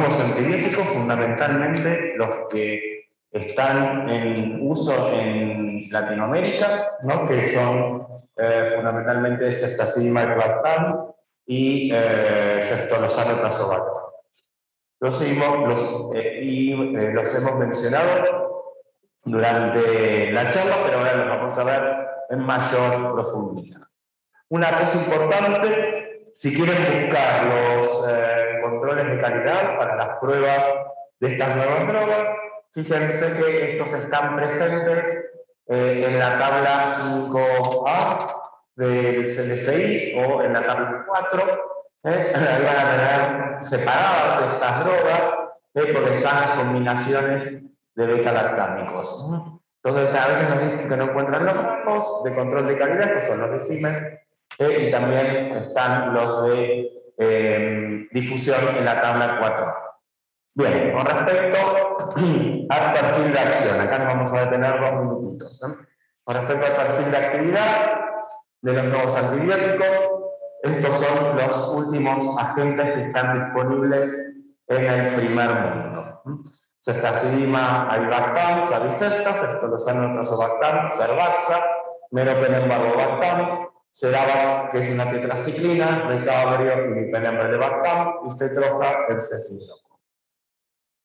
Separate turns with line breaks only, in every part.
nuevos antibióticos, fundamentalmente los que están en uso en Latinoamérica, ¿no? Que son fundamentalmente ceftazidima y valproatam y ceftriaxona y tazobactam. Los hemos mencionado durante la charla, pero ahora los vamos a ver en mayor profundidad. Una cosa importante, si quieren buscar los controles de calidad para las pruebas de estas nuevas drogas, fíjense que estos están presentes en la tabla 5A del CLCI o en la tabla 4. Ahí van a tener separadas estas drogas porque están las combinaciones de beta-lactámicos. Entonces, a veces nos dicen que no encuentran los rangos de control de calidad, que son los de Siemens, y también están los de difusión en la tabla 4. Bien, con respecto al perfil de acción, acá nos vamos a detener 2 minutitos. Con respecto al perfil de actividad de los nuevos antibióticos, estos son los últimos agentes que están disponibles en el primer mundo. Ceftazidima avibactam, Savicefta, ceftriaxona tazobactam, Ferbaxa, meropenem-barbobactam, Cerava, que es una tetraciclina, Recabrio, imipenem-relebactam, y Fetroja, el cefidroco.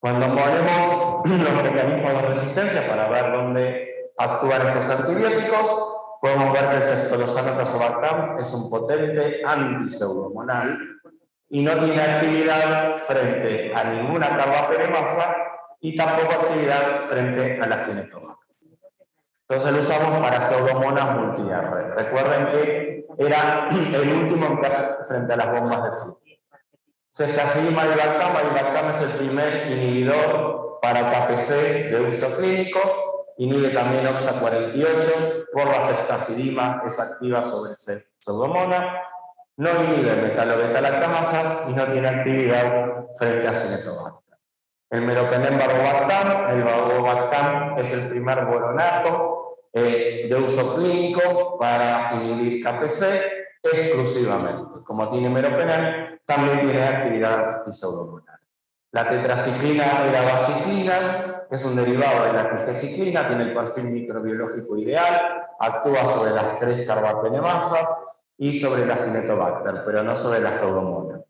Cuando ponemos los mecanismos de resistencia para ver dónde actúan estos antibióticos, podemos ver que el ceftriaxona tazobactam es un potente antiseudomonal y no tiene actividad frente a ninguna carbapenemasa y tampoco actividad frente a la cinetobactam. Entonces lo usamos para pseudomonas multi-R. Recuerden que era el último en caer frente a las bombas de flujo. Ceftazidima avibactam, avibactam es el primer inhibidor para KPC de uso clínico, inhibe también OXA48, por la ceftazidima es activa sobre pseudomona, no inhibe metalobeta-lactamasas y no tiene actividad frente a cinetobactam. El meropenem-barbobactam, el barbobactam es el primer boronato de uso clínico para inhibir KPC exclusivamente. Como tiene meropenem, también tiene actividad antiseudomonal. La tetraciclina erabaciclina es un derivado de la tigeciclina, tiene el perfil microbiológico ideal, actúa sobre las 3 carbapenemasas y sobre la cinetobacter, pero no sobre la pseudomonas.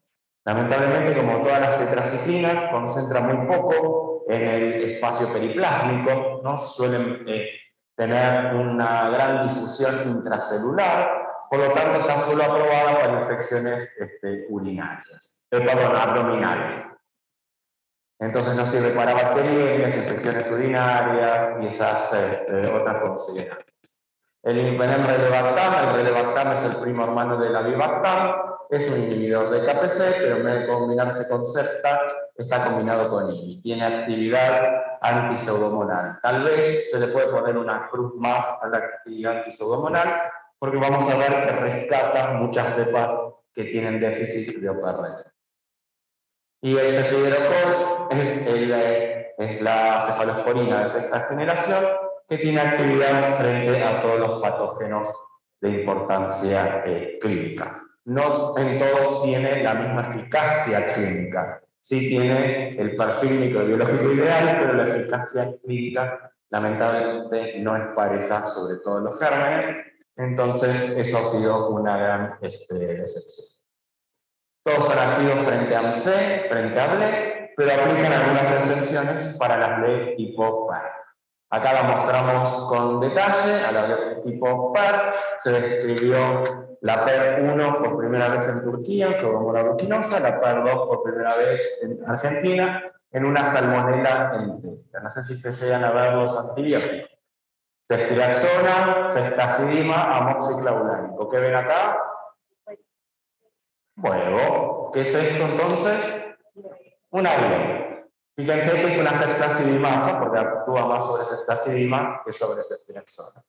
Lamentablemente, como todas las tetraciclinas, concentra muy poco en el espacio periplásmico, ¿no? Suelen tener una gran difusión intracelular, por lo tanto está solo aprobada para infecciones urinarias, abdominales. Entonces no sirve para bacterias, infecciones urinarias y esas otras considerables. El imipenem-relebactam, el relebactam es el primo hermano del avibactam, es un inhibidor de KPC, pero en vez de combinarse con cefta, está combinado con IMI. Tiene actividad antiseudomonal. Tal vez se le puede poner una cruz más a la actividad antiseudomonal, porque vamos a ver que rescata muchas cepas que tienen déficit de OPR. Y el cefidrocol es la cefalosporina de sexta generación, que tiene actividad frente a todos los patógenos de importancia clínica. No en todos tiene la misma eficacia clínica. Sí tiene el perfil microbiológico ideal, pero la eficacia clínica lamentablemente no es pareja sobre todos los gérmenes. Entonces eso ha sido una gran decepción. Todos son activos frente a MC, frente a BLE, pero aplican algunas excepciones para las BLE tipo PAR. Acá la mostramos con detalle, a la BLE tipo PAR se describió la PER1 por primera vez en Turquía, en Pseudomonas aeruginosa, la PER2 por primera vez en Argentina, en una salmonela endémica. No sé si se llegan a ver los antibióticos. Ceftriaxona, ceftazidima, amoxiclavulánico. ¿Qué ven acá? Huevo. ¿Qué es esto entonces? Una BLE. Fíjense que es una ceftazidimasa porque actúa más sobre ceftazidima que sobre ceftriaxona.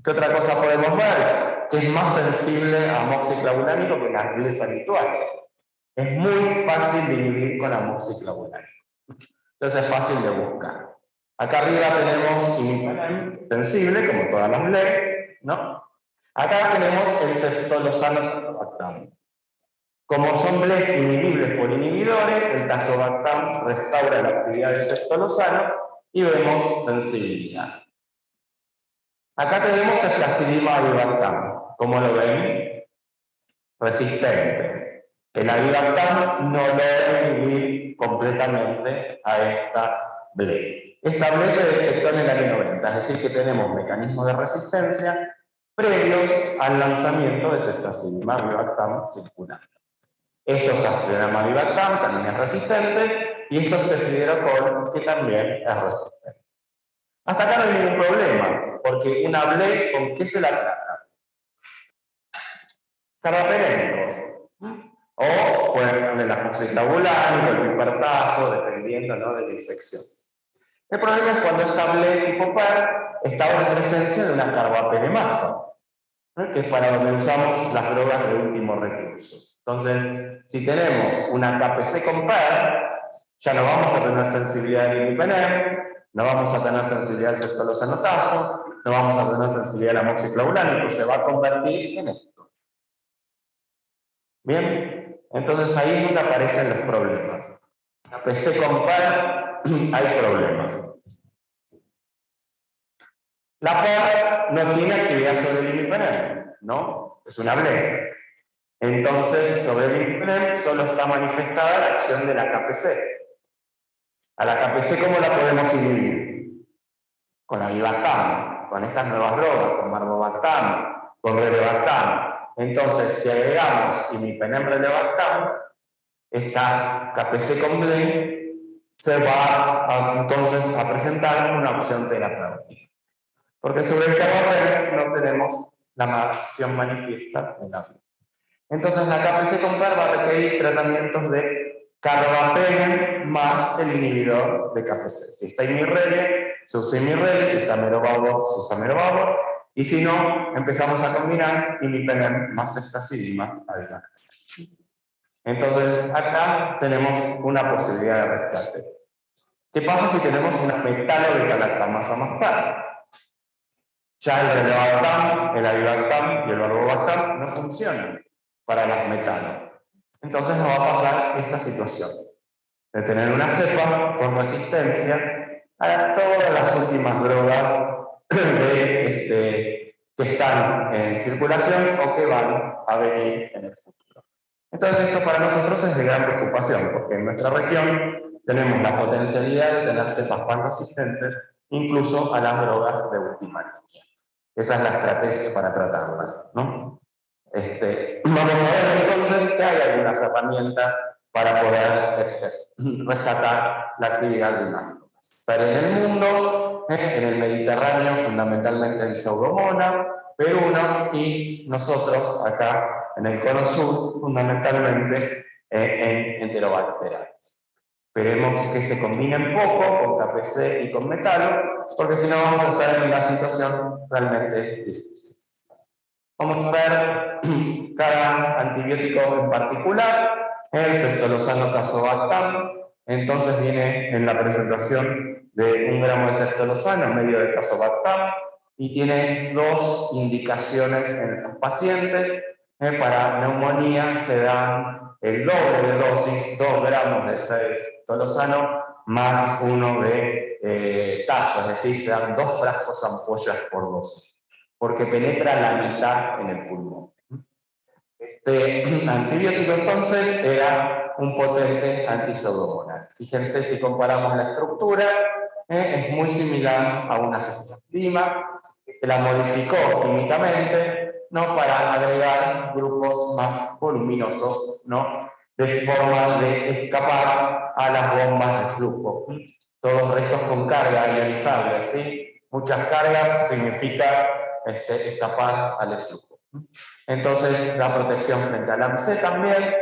¿Qué otra cosa podemos ver? Que es más sensible a amoxiclavulánico que las BLEs habituales. Es muy fácil de inhibir con amoxiclavulánico. Entonces es fácil de buscar. Acá arriba tenemos imipenem sensible, como todas las BLEs, ¿no? Acá tenemos el ceftriaxona. Como son BLES inhibibles por inhibidores, el tazobactam restaura la actividad del ceftalozano y vemos sensibilidad. Acá tenemos escacidima avibactam. ¿Cómo lo ven? Resistente. El avibactam no logra inhibir completamente a esta BLE. Esta BLE se detectó en el año 90, es decir, que tenemos mecanismos de resistencia previos al lanzamiento de ceftacidima avibactam circulante. Esto es Astronema avibactam, también es resistente, y esto es cefidrocol, que también es resistente. Hasta acá no hay ningún problema, porque una BLE, ¿con qué se la trata? Carbapenémicos. O pueden poner la amoxiclavulánico, el pipertazo, dependiendo, ¿no?, de la infección. El problema es cuando esta BLE tipo PER está en presencia de una carbapenemasa, ¿no?, que es para donde usamos las drogas de último recurso. Entonces, si tenemos una KPC con PER, ya no vamos a tener sensibilidad al imipenem, no vamos a tener sensibilidad al ceftalozanotazo, no vamos a tener sensibilidad al amoxiclavulánico, se va a convertir en esto. ¿Bien? Entonces ahí es donde aparecen los problemas. KPC con PER, hay problemas. La PER no tiene actividad sobre el imipenem, ¿no? Es una BLE. Entonces, sobre el imipenem solo está manifestada la acción de la KPC. A la KPC, ¿cómo la podemos inhibir? Con avibactam, con estas nuevas drogas, con marbobactam, con relebactam. Entonces, si agregamos imipenem relebactam, esta KPC con BLE se va entonces a presentar una opción terapéutica. Porque sobre el carbapenem no tenemos la acción manifiesta de la BLE. Entonces la KPC con PER va a requerir tratamientos de carbapenem más el inhibidor de KPC. Si está imirrele, se usa imirrele, si está merovabor, se usa merovabor, y si no, empezamos a combinar imipenem más ceftacidima avibactam. Entonces acá tenemos una posibilidad de rescate. ¿Qué pasa si tenemos una metalo de galactamasa más tarde? Ya el relebactam, el avibactam y el marbobactam no funcionan para las metalos. Entonces nos va a pasar esta situación de tener una cepa con resistencia a todas las últimas drogas que están en circulación o que van a venir en el futuro. Entonces esto para nosotros es de gran preocupación, porque en nuestra región tenemos la potencialidad de tener cepas pan resistentes incluso a las drogas de última línea. Esa es la estrategia para tratarlas, ¿no? Vamos a ver entonces que hay algunas herramientas para poder rescatar la actividad de unas drogas. Pero en el mundo, en el Mediterráneo, fundamentalmente en Pseudomonas, Perú, y nosotros acá en el Cono Sur, fundamentalmente en Enterobacteriales. Esperemos que se combinen poco con KPC y con metalo, porque si no vamos a estar en una situación realmente difícil. Vamos a ver cada antibiótico en particular. El ceftalozano tazobactam, entonces viene en la presentación de 1 gramo de ceftalozano en medio de tazobactam y tiene dos indicaciones en los pacientes. Para neumonía se dan el doble de dosis, 2 gramos de ceftalozano más 1 de tazo, es decir, se dan 2 frascos ampollas por dosis, porque penetra la mitad en el pulmón. Este antibiótico entonces era un potente antiseudomonal. Fíjense si comparamos la estructura, es muy similar a una ceftriaxona, se la modificó químicamente, ¿no?, para agregar grupos más voluminosos, ¿no?, de forma de escapar a las bombas de flujo. Todos restos con carga ionizable, ¿sí? Muchas cargas significa escapar al flujo. Entonces, la protección frente al AMC también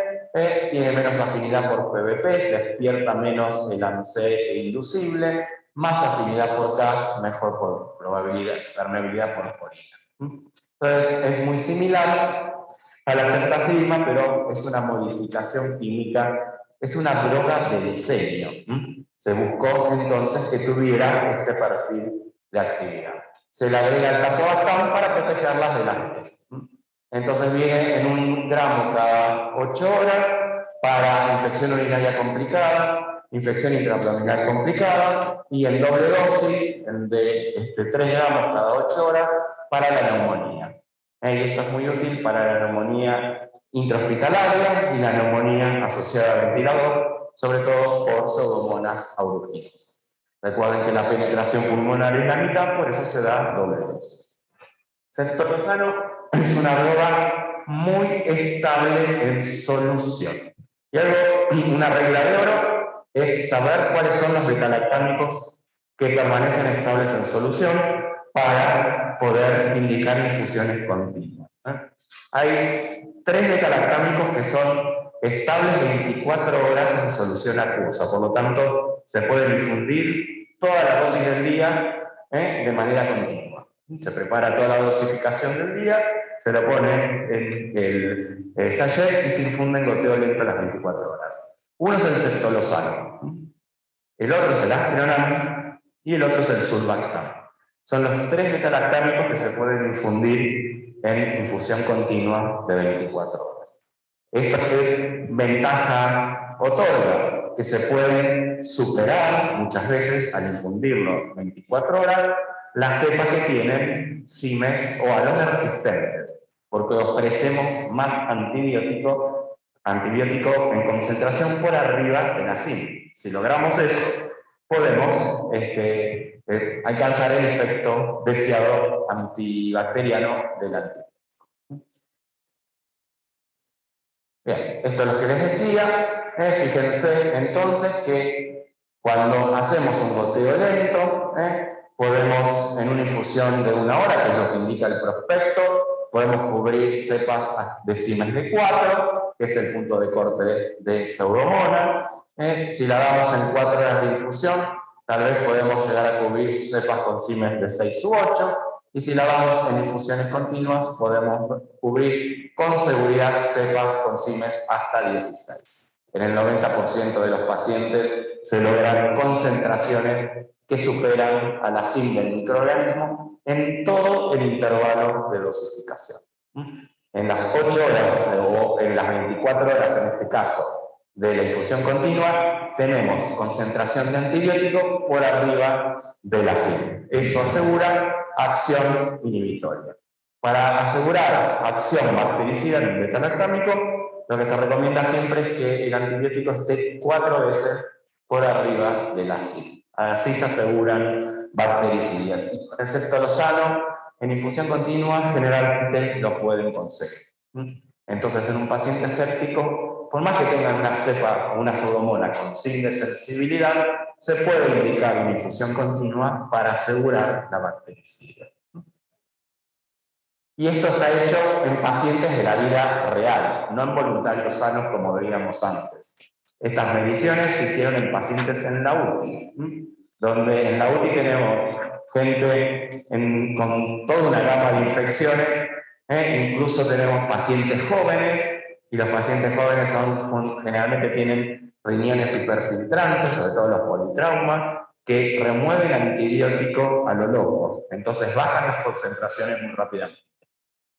tiene menos afinidad por PVP, despierta menos el AMC inducible, más afinidad por CAS, mejor por probabilidad, permeabilidad por porinas. Entonces, es muy similar a la ceftacidima, pero es una modificación química, es una droga de diseño. Se buscó entonces que tuviera este perfil de actividad. Se le agrega el tazobactam para protegerlas de las peste. Entonces viene en 1 gramo cada 8 horas para infección urinaria complicada, infección intraabdominal complicada, y en doble dosis de 3 gramos cada 8 horas para la neumonía. Y esto es muy útil para la neumonía intrahospitalaria y la neumonía asociada al ventilador, sobre todo por pseudomonas aeruginosas. Recuerden que la penetración pulmonar es la mitad, por eso se da doble dosis. Ceftriaxona es una droga muy estable en solución. Y una regla de oro es saber cuáles son los betalactámicos que permanecen estables en solución para poder indicar infusiones continuas. Hay 3 betalactámicos que son estables 24 horas en solución acuosa, por lo tanto se pueden infundir toda la dosis del día de manera continua. Se prepara toda la dosificación del día, se lo pone en el sachet y se infunde en goteo lento a las 24 horas. Uno es el ceftriaxona, el otro es el Astronam y el otro es el Sulbactam. Son los 3 betalactámicos que se pueden infundir en infusión continua de 24 horas. Esto es ventaja otorga, que se pueden superar muchas veces al infundirlo 24 horas las cepas que tienen CIMES o alones resistentes, porque ofrecemos más antibiótico en concentración por arriba de la CIM. Si logramos eso, podemos alcanzar el efecto deseado antibacteriano del antibiótico. Bien, esto es lo que les decía. Fíjense entonces que cuando hacemos un goteo lento, podemos en una infusión de 1 hora, que es lo que indica el prospecto, podemos cubrir cepas de CIMES de 4, que es el punto de corte de pseudomonas. Si la damos en 4 horas de infusión, tal vez podemos llegar a cubrir cepas con CIMES de 6 u 8, y si la damos en infusiones continuas, podemos cubrir con seguridad cepas con CIMES hasta 16. En el 90% de los pacientes se logran concentraciones que superan a la CIM del microorganismo en todo el intervalo de dosificación. En las 8 horas o en las 24 horas, en este caso, de la infusión continua, tenemos concentración de antibiótico por arriba de la CIM. Eso asegura acción inhibitoria. Para asegurar acción bactericida en el betalactámico, lo que se recomienda siempre es que el antibiótico esté 4 veces por arriba de la CIM. Así se aseguran bactericidas. Y con el ceftriaxona, en infusión continua, generalmente lo pueden conseguir. Entonces, en un paciente séptico, por más que tengan una cepa o una pseudomona con CIM de sensibilidad, se puede indicar una infusión continua para asegurar la bactericida. Y esto está hecho en pacientes de la vida real, no en voluntarios sanos como veíamos antes. Estas mediciones se hicieron en pacientes en la UTI, donde en la UTI tenemos gente con toda una gama de infecciones, incluso tenemos pacientes jóvenes, y los pacientes jóvenes generalmente tienen riñones hiperfiltrantes, sobre todo los politraumas, que remueven antibiótico a lo loco, entonces bajan las concentraciones muy rápidamente.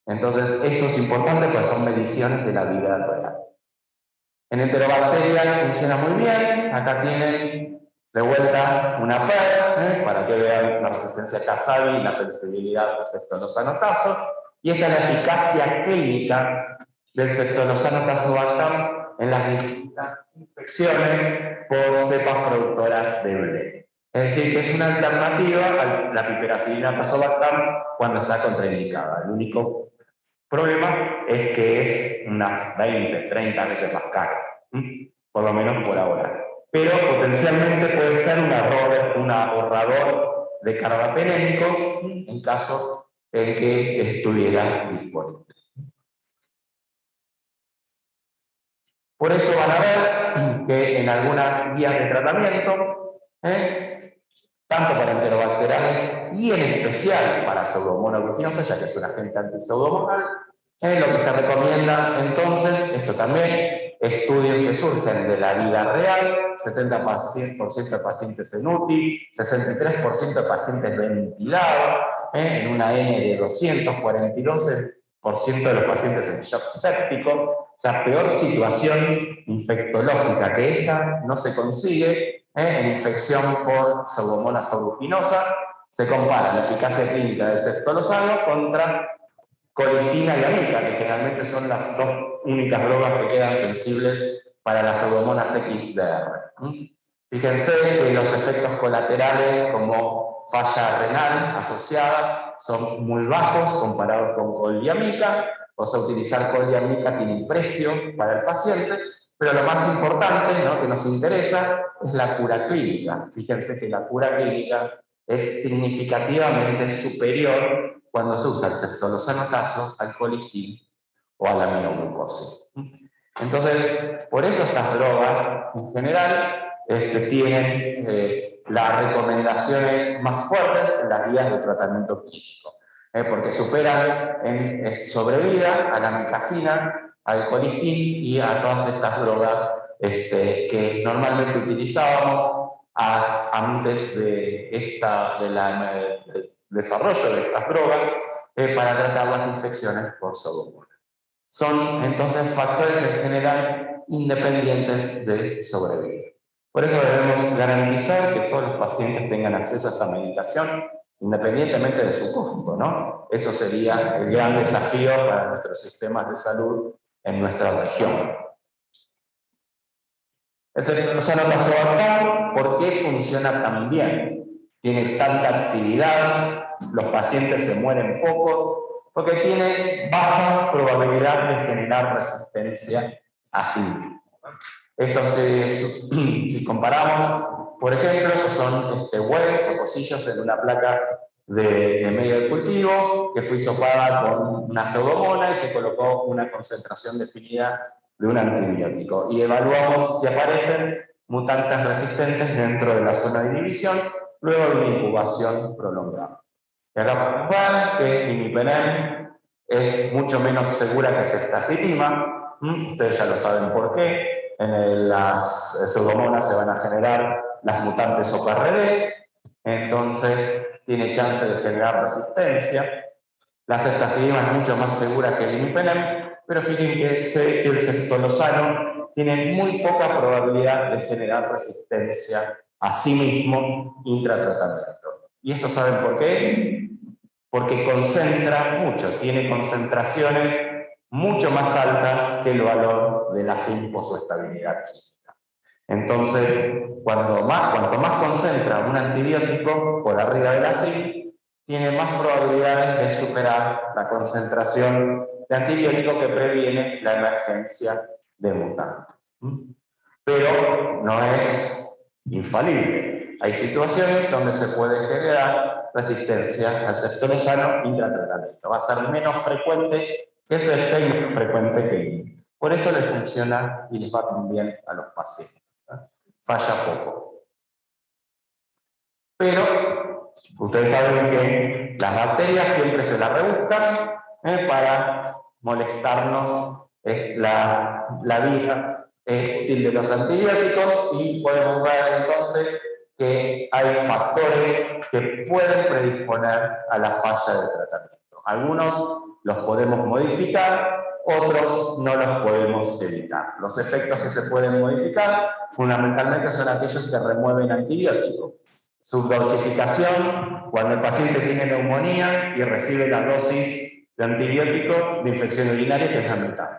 Entonces, esto es importante porque son mediciones de la vida real. En enterobacterias funciona muy bien. Acá tienen de vuelta una PER, para que vean la resistencia a Casabi y la sensibilidad al ceftriaxona. Y esta es la eficacia clínica del ceftriaxona en las distintas infecciones por cepas productoras de BLE. Es decir, que es una alternativa a la piperacilina tazobactam cuando está contraindicada. El único problema es que es unas 20, 30 veces más caro, por lo menos por ahora. Pero potencialmente puede ser un ahorrador de carbapenémicos en caso en que estuviera disponible. Por eso van a ver que en algunas guías de tratamiento, tanto para enterobacteriales y en especial para Pseudomonas aeruginosa, ya que es un agente antipseudomonal, lo que se recomienda entonces, esto también, estudios que surgen de la vida real, 70% de pacientes en UTI, 63% de pacientes ventilados, en una N de 242 de los pacientes en shock séptico, o sea, peor situación infectológica que esa no se consigue en infección por pseudomonas aeruginosas. Se compara la eficacia clínica del ceftolozano contra colistina y amica, que generalmente son las dos únicas drogas que quedan sensibles para las pseudomonas XDR. Fíjense que los efectos colaterales como falla renal asociada son muy bajos comparados con col y amica. O sea, utilizar col y amica tiene un precio para el paciente, pero lo más importante, ¿no?, que nos interesa es la cura clínica. Fíjense que la cura clínica es significativamente superior cuando se usa el ceftolozano tazo al colistin o a la aminoglucosis. Entonces, por eso estas drogas en general tienen las recomendaciones más fuertes en las guías de tratamiento clínico, porque superan en sobrevida a la amicacina, al colistin y a todas estas drogas que normalmente utilizábamos antes del desarrollo de estas drogas para tratar las infecciones por pseudomonas. Son entonces factores en general independientes de sobrevivir. Por eso debemos garantizar que todos los pacientes tengan acceso a esta medicación independientemente de su costo, ¿no? Eso sería el gran desafío para nuestros sistemas de salud en nuestra región. El ceftolozano tazobartán, ¿por qué funciona tan bien? Tiene tanta actividad, los pacientes se mueren poco, porque tiene baja probabilidad de generar resistencia a sí mismo. Esto si comparamos, por ejemplo, estos son wells o pocillos en una placa de medio de cultivo que fue hisopada con una pseudomona y se colocó una concentración definida de un antibiótico. Y evaluamos si aparecen mutantes resistentes dentro de la zona de inhibición luego de una incubación prolongada. Y acá podemos ver que imipenem es mucho menos segura que ceftazidima. Ustedes ya lo saben por qué. En las pseudomonas se van a generar las mutantes OPRD, entonces tiene chance de generar resistencia. La ceftazidima es mucho más segura que el imipenem, pero fíjense que el ceftolozano tiene muy poca probabilidad de generar resistencia a sí mismo intratratamiento. ¿Y esto saben por qué? Porque concentra mucho, tiene concentraciones mucho más altas que el valor de la SIM por su estabilidad química. Entonces, cuanto más concentra un antibiótico por arriba de la SIM, tiene más probabilidades de superar la concentración de antibiótico que previene la emergencia de mutantes. Pero no es infalible. Hay situaciones donde se puede generar resistencia al ceftolozano intratratamiento. Va a ser menos frecuente que cefta y menos frecuente que IMI. Por eso les funciona y les va tan bien a los pacientes. Falla poco. Pero ustedes saben que las bacterias siempre se la rebuscan para molestarnos la vida útil de los antibióticos, y podemos ver entonces que hay factores que pueden predisponer a la falla del tratamiento. Algunos los podemos modificar, otros no los podemos evitar. Los efectos que se pueden modificar fundamentalmente son aquellos que remueven antibióticos. Subdosificación, cuando el paciente tiene neumonía y recibe la dosis de antibiótico de infección urinaria, que es la mitad.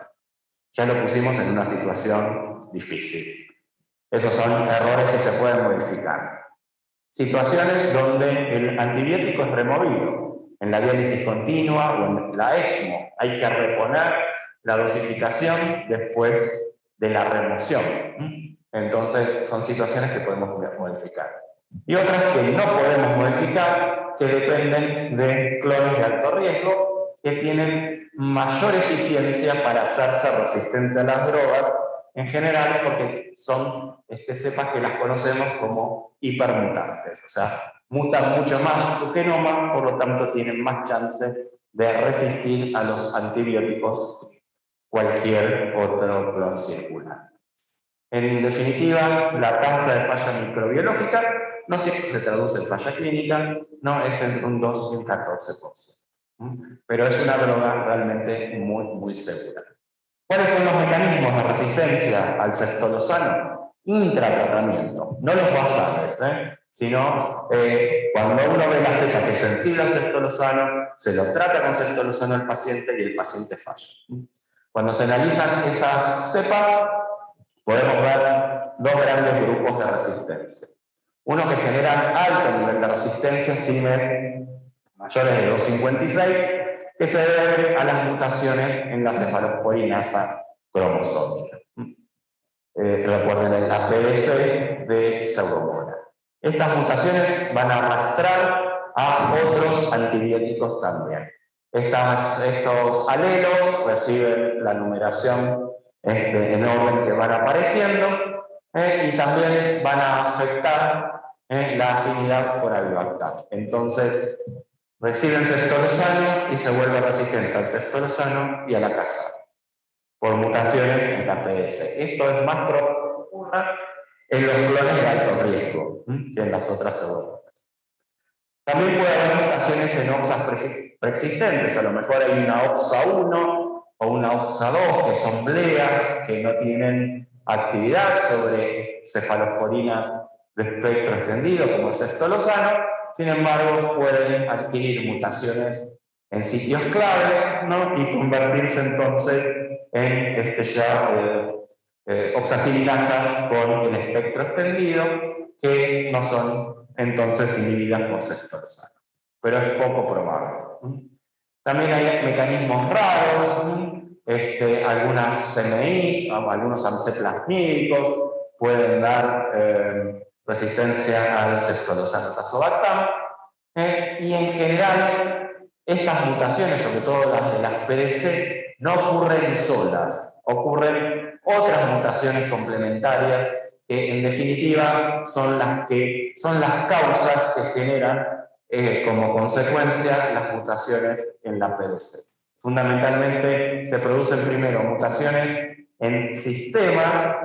Ya lo pusimos en una situación difícil. Esos son errores que se pueden modificar. Situaciones donde el antibiótico es removido, en la diálisis continua o en la ECMO, hay que reponer la dosificación después de la remoción. Entonces, son situaciones que podemos modificar. Y otras que no podemos modificar, que dependen de clones de alto riesgo, que tienen mayor eficiencia para hacerse resistentes a las drogas, en general porque son cepas que las conocemos como hipermutantes, o sea, mutan mucho más su genoma, por lo tanto tienen más chance de resistir a los antibióticos que cualquier otro clon circular. En definitiva, la tasa de falla microbiológica no siempre se traduce en falla clínica, no es entre un 2 y un 14%. pero es una droga realmente muy, muy segura. ¿Cuáles son los mecanismos de resistencia al ceftolozano? Intratratamiento, no los basales, sino cuando uno ve la cepa que es sensible al ceftolozano, se lo trata con ceftolozano al paciente y el paciente falla. Cuando se analizan esas cepas, podemos ver dos grandes grupos de resistencia. Uno que generan alto nivel de resistencia, CIMES mayores de 256, que se debe a las mutaciones en la cefalosporinasa cromosómica. Recuerden el APDC de Pseudomonas. Estas mutaciones van a arrastrar a otros antibióticos también. Estos alelos reciben la numeración en orden que van apareciendo y también van a afectar la afinidad por avibactam. Entonces, reciben ceftolozano y se vuelve resistente al ceftolozano y a la casa por mutaciones en la PS. Esto es más probable que ocurra en los clones de alto riesgo que en las otras pseudomonas. También puede haber mutaciones en OXAs preexistentes. A lo mejor hay una OXA 1 o una OXA 2 que son bleas, que no tienen actividad sobre cefalosporinas de espectro extendido como el ceftolozano. Sin embargo, pueden adquirir mutaciones en sitios claves, ¿no? Y convertirse entonces en oxacilinasas con el espectro extendido, que no son entonces inhibidas por ceftolozano. Pero es poco probable. También hay mecanismos raros, algunas CMIs, algunos amceplasmídicos pueden dar resistencia al ceftolozano tazobactam, y en general estas mutaciones, sobre todo las de las PDC, no ocurren solas, ocurren otras mutaciones complementarias que en definitiva son las causas que generan como consecuencia las mutaciones en la PDC. Fundamentalmente se producen primero mutaciones en sistemas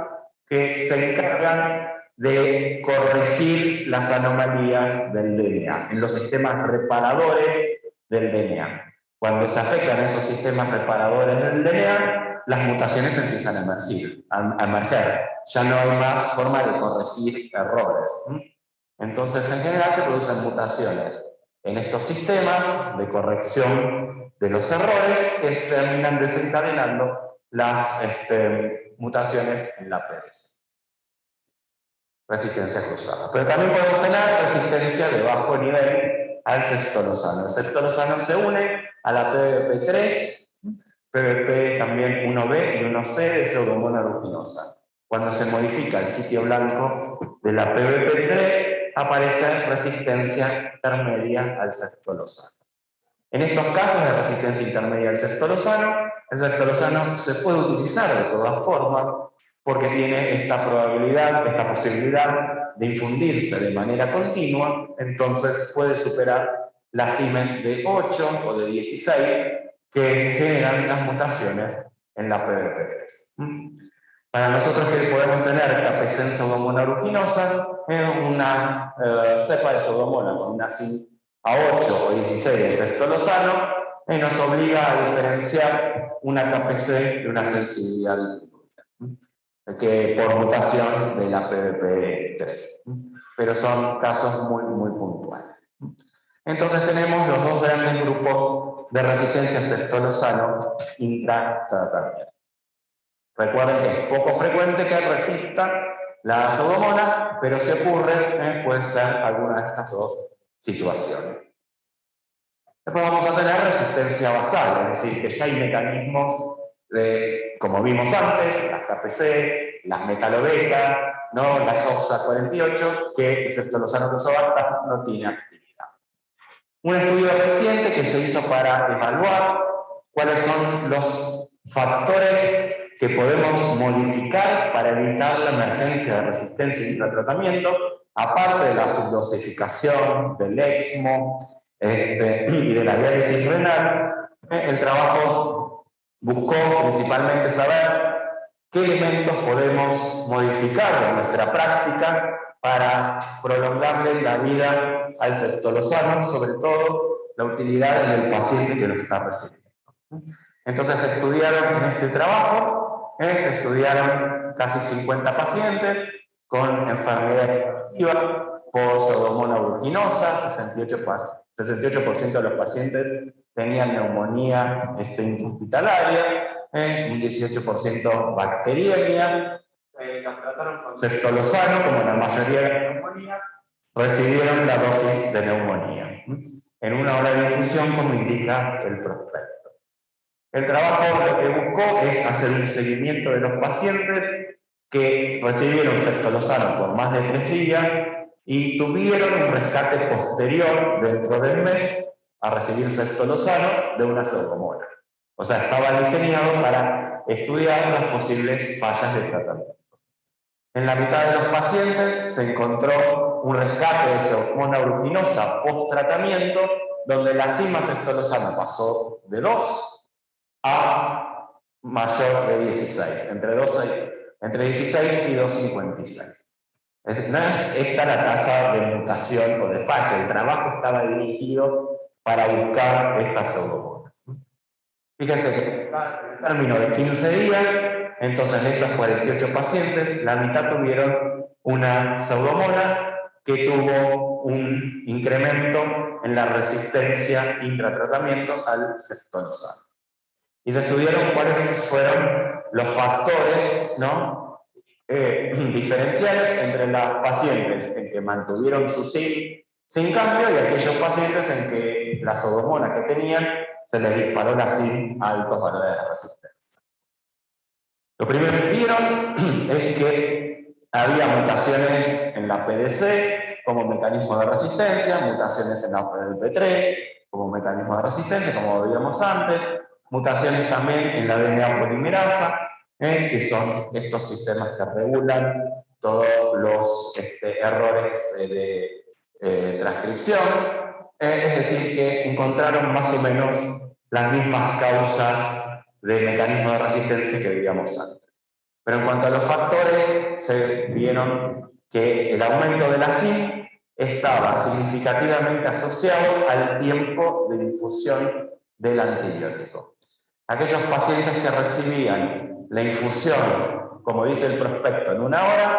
que se encargan de corregir las anomalías del DNA, en los sistemas reparadores del DNA. Cuando se afectan esos sistemas reparadores del DNA, las mutaciones empiezan a emerger. Ya no hay más forma de corregir errores. Entonces, en general, se producen mutaciones en estos sistemas de corrección de los errores que terminan desencadenando las mutaciones en la PDC. Resistencia cruzada. Pero también podemos tener resistencia de bajo nivel al ceftolozano. El ceftolozano se une a la PBP3, PBP también 1B y 1C de Pseudomonas aeruginosa. Cuando se modifica el sitio blanco de la PBP3, aparece resistencia intermedia al ceftolozano. En estos casos de resistencia intermedia al ceftolozano, el ceftolozano se puede utilizar de todas formas porque tiene esta probabilidad, esta posibilidad de infundirse de manera continua, entonces puede superar las CIMES de 8 o de 16 que generan las mutaciones en la PBP3. Para nosotros que podemos tener KPC en Pseudomonas aeruginosa, una cepa de Pseudomonas con una CIM a 8 o 16 de ceftolozano, nos obliga a diferenciar una KPC de una sensibilidad que por mutación de la PBP3. Pero son casos muy, muy puntuales. Entonces tenemos los dos grandes grupos de resistencia a ceftolozano intratratamiento. Recuerden que es poco frecuente que resista la pseudomona, pero si ocurre, puede ser alguna de estas dos situaciones. Después vamos a tener resistencia basal, es decir, que ya hay mecanismos como vimos antes, las KPC, las metalobeta, ¿no? Las OXA 48, que el ceftolozano tazobactam no tiene actividad. Un estudio reciente que se hizo para evaluar cuáles son los factores que podemos modificar para evitar la emergencia de resistencia intratratamiento, aparte de la subdosificación, del ECMO y de la diálisis renal. El trabajo buscó principalmente saber qué elementos podemos modificar en nuestra práctica para prolongarle la vida al ceftolozano, sobre todo la utilidad del paciente que lo está recibiendo. Entonces estudiaron en este trabajo, se estudiaron casi 50 pacientes con enfermedad invasiva por pseudomonas aeruginosa, 68% de los pacientes tenían neumonía intrahospitalaria, un 18% bacteriemia. Los trataron con cestolosano, como la mayoría de las neumonías, recibieron la dosis de neumonía en una hora de infusión, como indica el prospecto. El trabajo lo que buscó es hacer un seguimiento de los pacientes que recibieron cestolosano por más de 3 días y tuvieron un rescate posterior dentro del mes a recibir cestolosano de una pseudomona. O sea, estaba diseñado para estudiar las posibles fallas de tratamiento. En la mitad de los pacientes se encontró un rescate de pseudomonas aeruginosa post-tratamiento, donde la cima cestolosano pasó de 2 a mayor de 16, entre 16 y 2,56. No es esta la tasa de mutación o de falla, el trabajo estaba dirigido para buscar estas pseudomonas. Fíjense que en el término de 15 días, entonces de estos 48 pacientes, la mitad tuvieron una pseudomona que tuvo un incremento en la resistencia intratratamiento al cestolosano. Y se estudiaron cuáles fueron los factores, ¿no?, diferenciales entre las pacientes en que mantuvieron su SIM sin cambio y aquellos pacientes en que la pseudomona que tenían se les disparó la SIM a altos valores de resistencia. Lo primero que vieron es que había mutaciones en la PDC como mecanismo de resistencia, mutaciones en la P3 como mecanismo de resistencia, como veíamos antes, mutaciones también en la DNA polimerasa, que son estos sistemas que regulan todos los errores de transcripción, es decir, que encontraron más o menos las mismas causas de mecanismos de resistencia que veíamos antes. Pero en cuanto a los factores, se vieron que el aumento de la SIM estaba significativamente asociado al tiempo de infusión del antibiótico. Aquellos pacientes que recibían la infusión, como dice el prospecto, en 1 hora,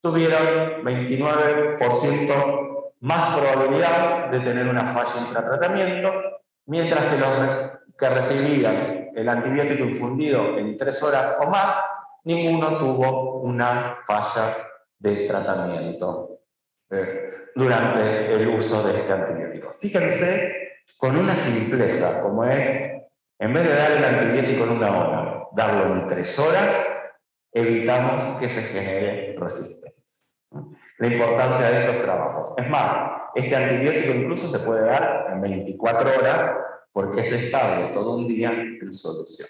tuvieron 29% más probabilidad de tener una falla intratratamiento, mientras que los que recibían el antibiótico infundido en 3 horas o más, ninguno tuvo una falla de tratamiento durante el uso de este antibiótico. Fíjense, con una simpleza como es, en vez de dar el antibiótico en 1 hora, darlo en 3 horas, evitamos que se genere resistencia. La importancia de estos trabajos. Es más, este antibiótico incluso se puede dar en 24 horas porque es estable todo un día en solución.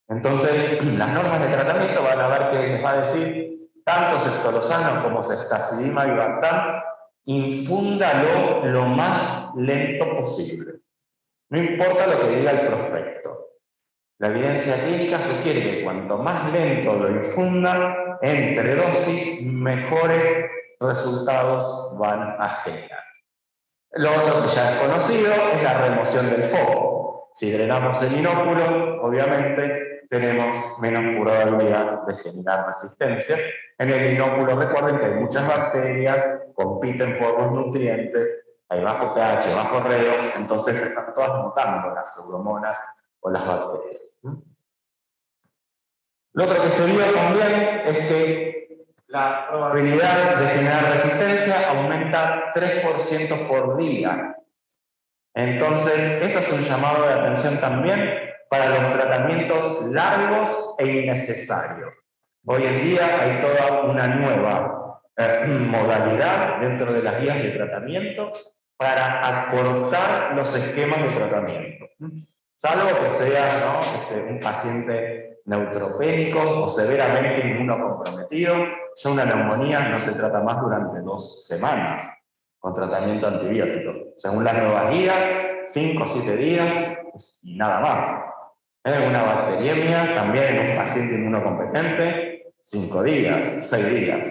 Entonces, las normas de tratamiento van a ver que les va a decir tanto cestolosano como ceftazidima y Bactam, infúndalo lo más lento posible. No importa lo que diga el prospecto. La evidencia clínica sugiere que cuanto más lento lo infunda, entre dosis, mejores resultados van a generar. Lo otro que ya es conocido es la remoción del foco. Si drenamos el inóculo, obviamente tenemos menos probabilidad de generar resistencia. En el inóculo recuerden que hay muchas bacterias, compiten por los nutrientes, hay bajo pH, bajo redox, entonces están todas mutando las pseudomonas o las bacterias. Lo otro que se vio también es que la probabilidad de generar resistencia aumenta 3% por día. Entonces, esto es un llamado de atención también para los tratamientos largos e innecesarios. Hoy en día hay toda una nueva modalidad dentro de las guías de tratamiento para acortar los esquemas de tratamiento. Salvo que sea, ¿no?, un paciente neutropénico o severamente inmunocomprometido, ya una neumonía no se trata más durante 2 semanas con tratamiento antibiótico. Según las nuevas guías, 5 o 7 días y nada más. Una bacteriemia, también en un paciente inmunocompetente, 5 días, 6 días.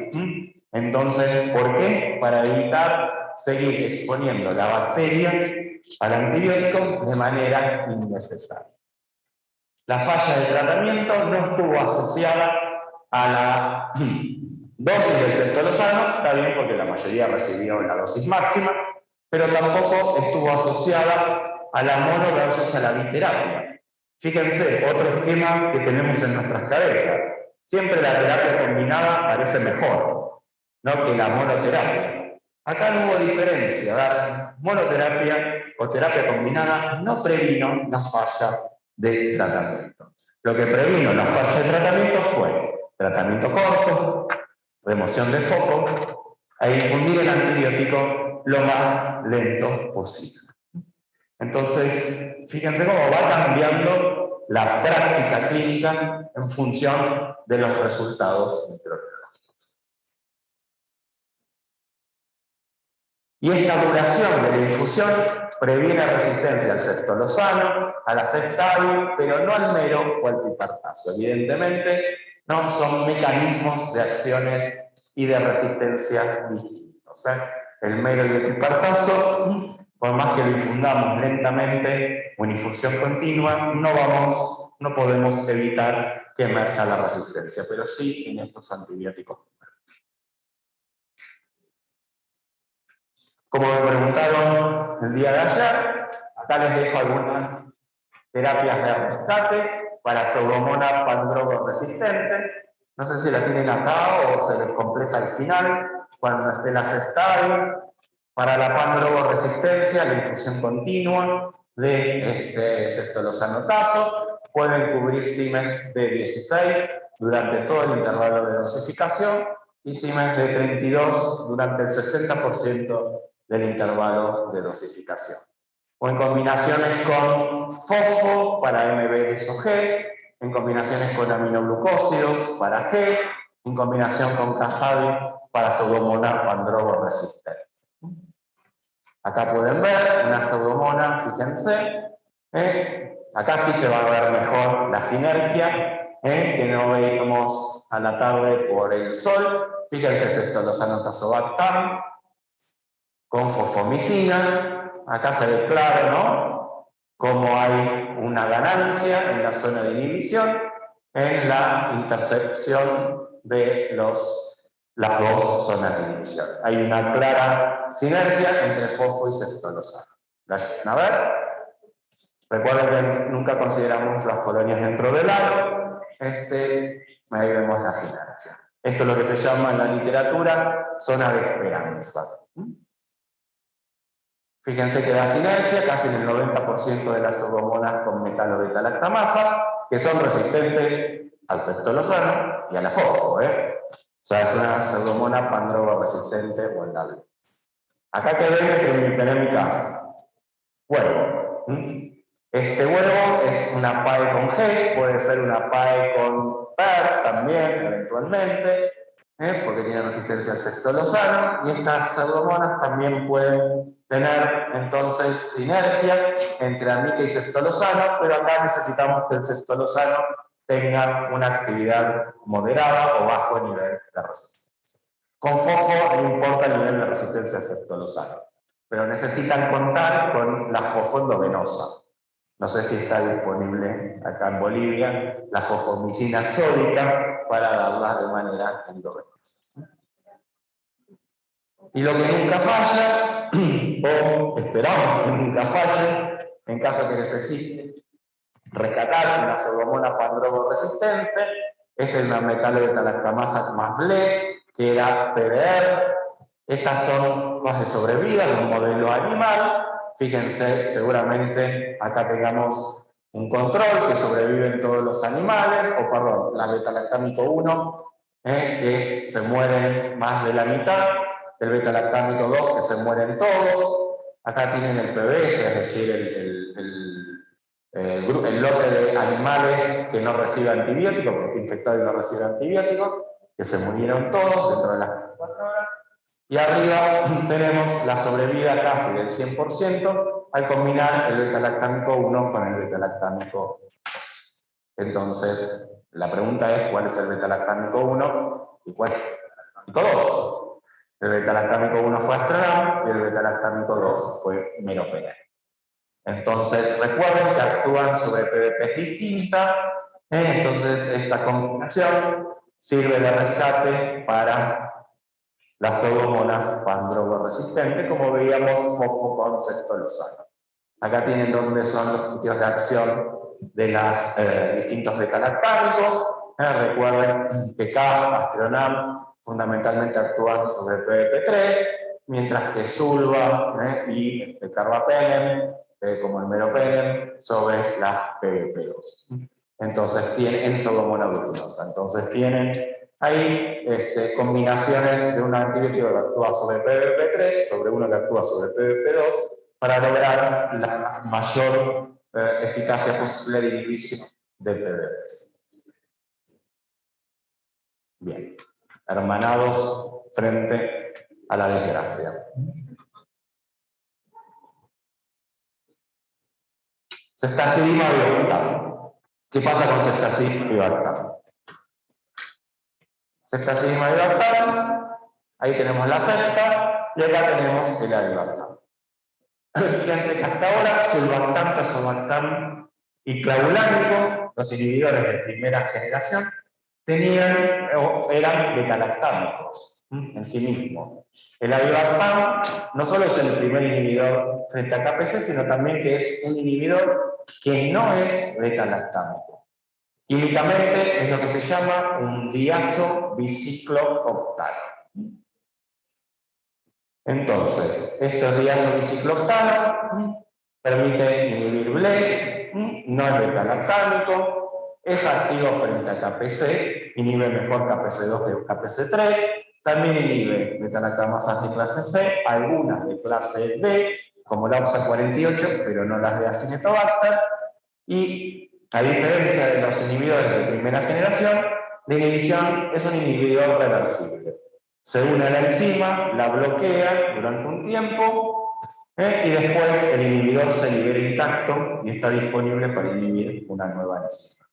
Entonces, ¿por qué? Para evitar seguir exponiendo la bacteria al antibiótico de manera innecesaria. La falla de tratamiento no estuvo asociada a la dosis del ceftriaxona, está bien porque la mayoría recibió la dosis máxima, pero tampoco estuvo asociada a la mono versus a la biterapia. Fíjense, otro esquema que tenemos en nuestras cabezas. Siempre la terapia combinada parece mejor, ¿no?, que la monoterapia. Acá no hubo diferencia, ¿verdad? Monoterapia o terapia combinada no previno la falla de tratamiento. Lo que previno la falla de tratamiento fue tratamiento corto, remoción de foco e infundir el antibiótico lo más lento posible. Entonces, fíjense cómo va cambiando la práctica clínica en función de los resultados microbiológicos. Y esta duración de la infusión previene resistencia al ceftriaxona, a la ceftadio, pero no al mero o al pipertazo. Evidentemente, no son mecanismos de acciones y de resistencias distintos. El mero y el pipertazo, por más que lo infundamos lentamente o en infusión continua, no podemos evitar que emerja la resistencia, pero sí en estos antibióticos. Como me preguntaron el día de ayer, acá les dejo algunas terapias de rescate para Pseudomonas pandrogo resistente. No sé si la tienen acá o se les completa al final, cuando esté la ceftadio. Para la pandrogo resistencia, la infusión continua de ceftriaxona-tazo, pueden cubrir Siemens de 16 durante todo el intervalo de dosificación y Siemens de 32 durante el 60% del intervalo de dosificación. O en combinaciones con fosfo para MB o GES, en combinaciones con aminoglucósidos para GES, en combinación con Casabi para Pseudomonas pandrogo resistente. Acá pueden ver una pseudomona, fíjense. Acá sí se va a ver mejor la sinergia, que no veíamos a la tarde por el sol. Fíjense ceftriaxona-tazobactam con fosfomicina. Acá se ve claro, ¿no?, cómo hay una ganancia en la zona de inhibición en la intercepción de las dos zonas de inhibición. Hay una clara sinergia entre fosfo y ceftriaxona. ¿La llegan a ver? Recuerden que nunca consideramos las colonias dentro del halo. Ahí vemos la sinergia. Esto es lo que se llama en la literatura zona de esperanza. Fíjense que da sinergia casi en el 90% de las pseudomonas con metalobeta-lactamasa, que son resistentes al ceftriaxona y a la fosfo. O sea, es una pseudomona pandrogo resistente o el labio. Acá que ven nuestro imipenémicas. Huevo. Este huevo es una PAE con GES, puede ser una PAE con PER también, eventualmente, porque tiene resistencia al ceftriaxona, y estas pseudomonas también pueden tener entonces sinergia entre amica y ceftriaxona, pero acá necesitamos que el ceftriaxona tenga una actividad moderada o bajo nivel de resistencia. Con fosfo no importa el nivel de resistencia al ceftriaxona, pero necesitan contar con la fosfoendovenosa. No sé si está disponible acá en Bolivia la fosfomicina sódica para darla de manera endovenosa. Y lo que nunca falla, o esperamos que nunca falle, en caso que necesite rescatar una pseudomona pandrogo resistente, esta es una metalobeta-lactamasa más BLE, que era PDR. Estas son las de sobrevida de un modelo animal. Fíjense, seguramente acá tengamos un control que sobreviven todos los animales, o perdón, la beta-lactámico 1, que se mueren más de la mitad, el beta-lactámico 2, que se mueren todos. Acá tienen el PBS, es decir, el lote de animales que no recibe antibiótico, porque infectado y no recibe antibiótico, que se murieron todos dentro de las 24 horas. Y arriba tenemos la sobrevida casi del 100% al combinar el beta-lactámico 1 con el beta-lactámico 2. Entonces, la pregunta es cuál es el beta-lactámico 1 y cuál es el beta-lactámico 2. El beta-lactámico 1 fue Astronam y el beta-lactámico 2 fue Meropenem. Entonces, recuerden que actúan sobre PBPs distintas, entonces esta combinación sirve de rescate para las pseudomonas pan-drogo-resistentes, como veíamos fosfo con cestolosano. Acá tienen dónde son los sitios de acción de los distintos beta-lactámicos. Recuerden que CAS, Astronam, fundamentalmente actúan sobre PBP3, mientras que Sulva y Carbapenem, como el Meropenem, sobre las PBP2. Entonces tienen en pseudomonas glutinosa. Entonces tienen ahí combinaciones de un antibiótico que actúa sobre PBP3, sobre uno que actúa sobre PBP2, para lograr la mayor eficacia posible de inhibición de PBPs. Bien, hermanados frente a la desgracia. Ceftazidima bivactam. ¿Qué pasa con ceftazidima bivactam? Ceftazidima bivactam, ahí tenemos la cefta y acá tenemos el avibactam. Fíjense que hasta ahora sulbactam, tazobactam y clavulánico, los inhibidores de primera generación, eran beta-lactámicos en sí mismos. El avibactam no solo es el primer inhibidor frente a KPC, sino también que es un inhibidor que no es beta-lactámico. Químicamente es lo que se llama un diazo biciclooctano. Entonces, estos diazos biciclooctano permiten inhibir BLES, no es beta-lactámico, es activo frente a KPC, inhibe mejor KPC2 que KPC3, también inhibe beta-lactamasas de clase C, algunas de clase D, como la OXA48, pero no las de Acinetobacter, y a diferencia de los inhibidores de primera generación, la inhibición es un inhibidor reversible. Se une a la enzima, la bloquea durante un tiempo, y después el inhibidor se libera intacto y está disponible para inhibir una nueva enzima.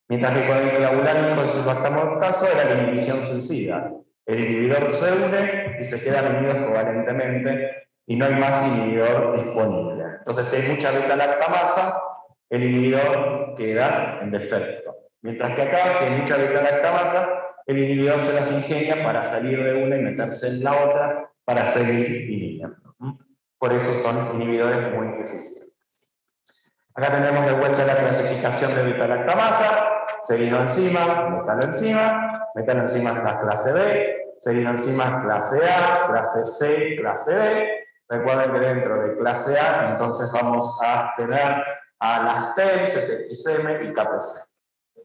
Mientras que con el clavulánico de sulbactam-octazo era la inhibición suicida. El inhibidor se une y se quedan unidos covalentemente y no hay más inhibidor disponible. Entonces, si hay mucha beta-lactamasa, el inhibidor queda en defecto. Mientras que acá, si hay mucha beta-lactamasa, el inhibidor se las ingenia para salir de una y meterse en la otra para seguir inhibiendo. Por eso son inhibidores muy eficientes. Acá tenemos de vuelta la clasificación de beta-lactamasa, serinoenzimas, metaloenzimas la clase B, serinoenzimas clase A, clase C, clase D. Recuerden que dentro de clase A, entonces vamos a tener a las TEM, CTXM y KPC.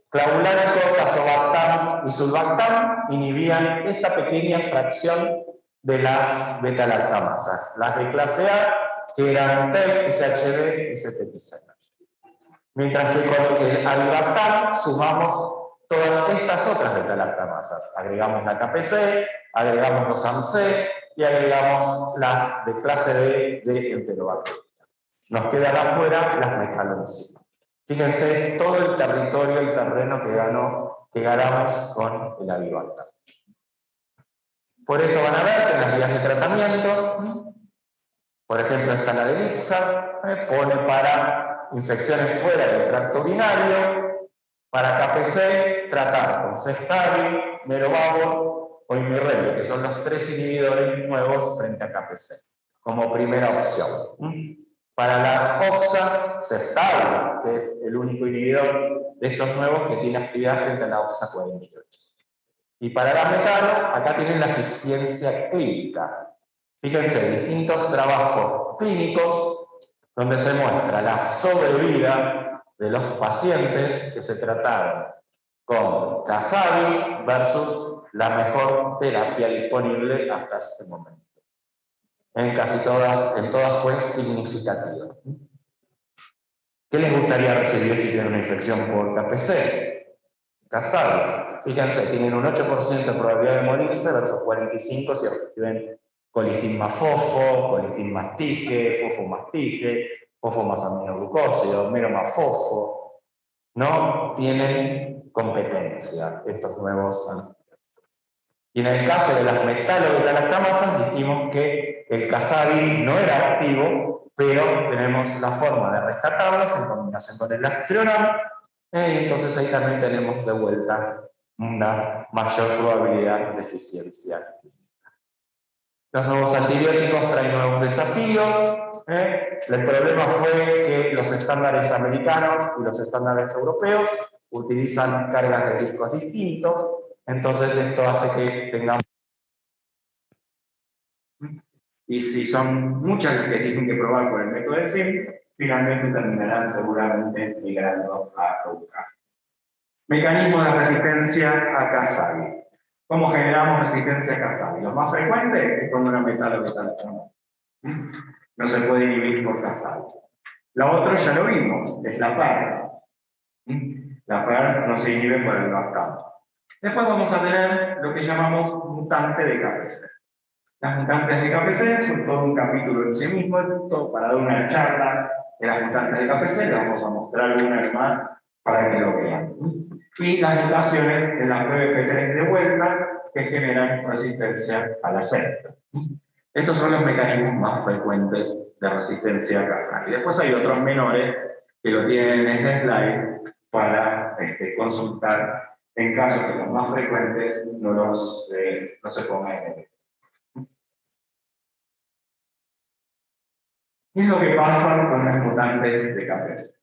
Clavulánico, tazobactam y sulbactam inhibían esta pequeña fracción de las beta-lactamasas. Las de clase A, que eran TEM, SHB y CTXM. Mientras que con el avibactam sumamos todas estas otras beta-lactamasas. Agregamos la KPC, agregamos los AMC y agregamos las de clase D de enterobacterias. Nos quedan afuera las metaloenzimas. Fíjense todo el territorio, el terreno que ganamos con el avibactam. Por eso van a ver que en las vías de tratamiento, por ejemplo, está la de Vitsa, pone para infecciones fuera del tracto urinario, para KPC, tratar con Ceftabi, Merovabor o Imirrevia, que son los tres inhibidores nuevos frente a KPC, como primera opción. Para las OXA, Ceftabi, que es el único inhibidor de estos nuevos que tiene actividad frente a la OXA48. Y para la metano, acá tienen la eficiencia clínica. Fíjense, distintos trabajos clínicos donde se muestra la sobrevida de los pacientes que se trataron con Casabi versus la mejor terapia disponible hasta ese momento. En todas fue significativa. ¿Qué les gustaría recibir si tienen una infección por KPC? Casabi. Fíjense, tienen un 8% de probabilidad de morirse versus 45% si reciben colistin más fosfo, colistin más tige, fosfo más aminoglucósido, mero más fosfo. No tienen competencia estos nuevos antibióticos. Y en el caso de las metalobeta-lactamasas dijimos que el casabi no era activo, pero tenemos la forma de rescatarlas en combinación con el aztreonam, y entonces ahí también tenemos de vuelta una mayor probabilidad de eficiencia. Los nuevos antibióticos traen nuevos desafíos. El problema fue que los estándares americanos y los estándares europeos utilizan cargas de discos distintos, entonces esto hace que tengamos... Y si son muchas las que tienen que probar por el método de SIM, finalmente terminarán seguramente migrando a EUCA. Mecanismo de resistencia a casabi. ¿Cómo generamos resistencia a casabi? Lo más frecuente es con una metalobeta-lactamasa. No se puede inhibir por casabi. La otra ya lo vimos, es la PAR. La PAR no se inhibe por el lactato. Después vamos a tener lo que llamamos mutante de KPC. Las mutantes de KPC son todo un capítulo en sí mismo, para dar una charla de las mutantes de KPC, les vamos a mostrar una más para que lo vean. Y las mutaciones en la PBP3 de vuelta que generan resistencia a la seta. Estos son los mecanismos más frecuentes de resistencia a casabi. Y después hay otros menores que lo tienen en este slide para consultar en caso que los más frecuentes no se pongan en. ¿Qué es lo que pasa con las mutantes de KPC?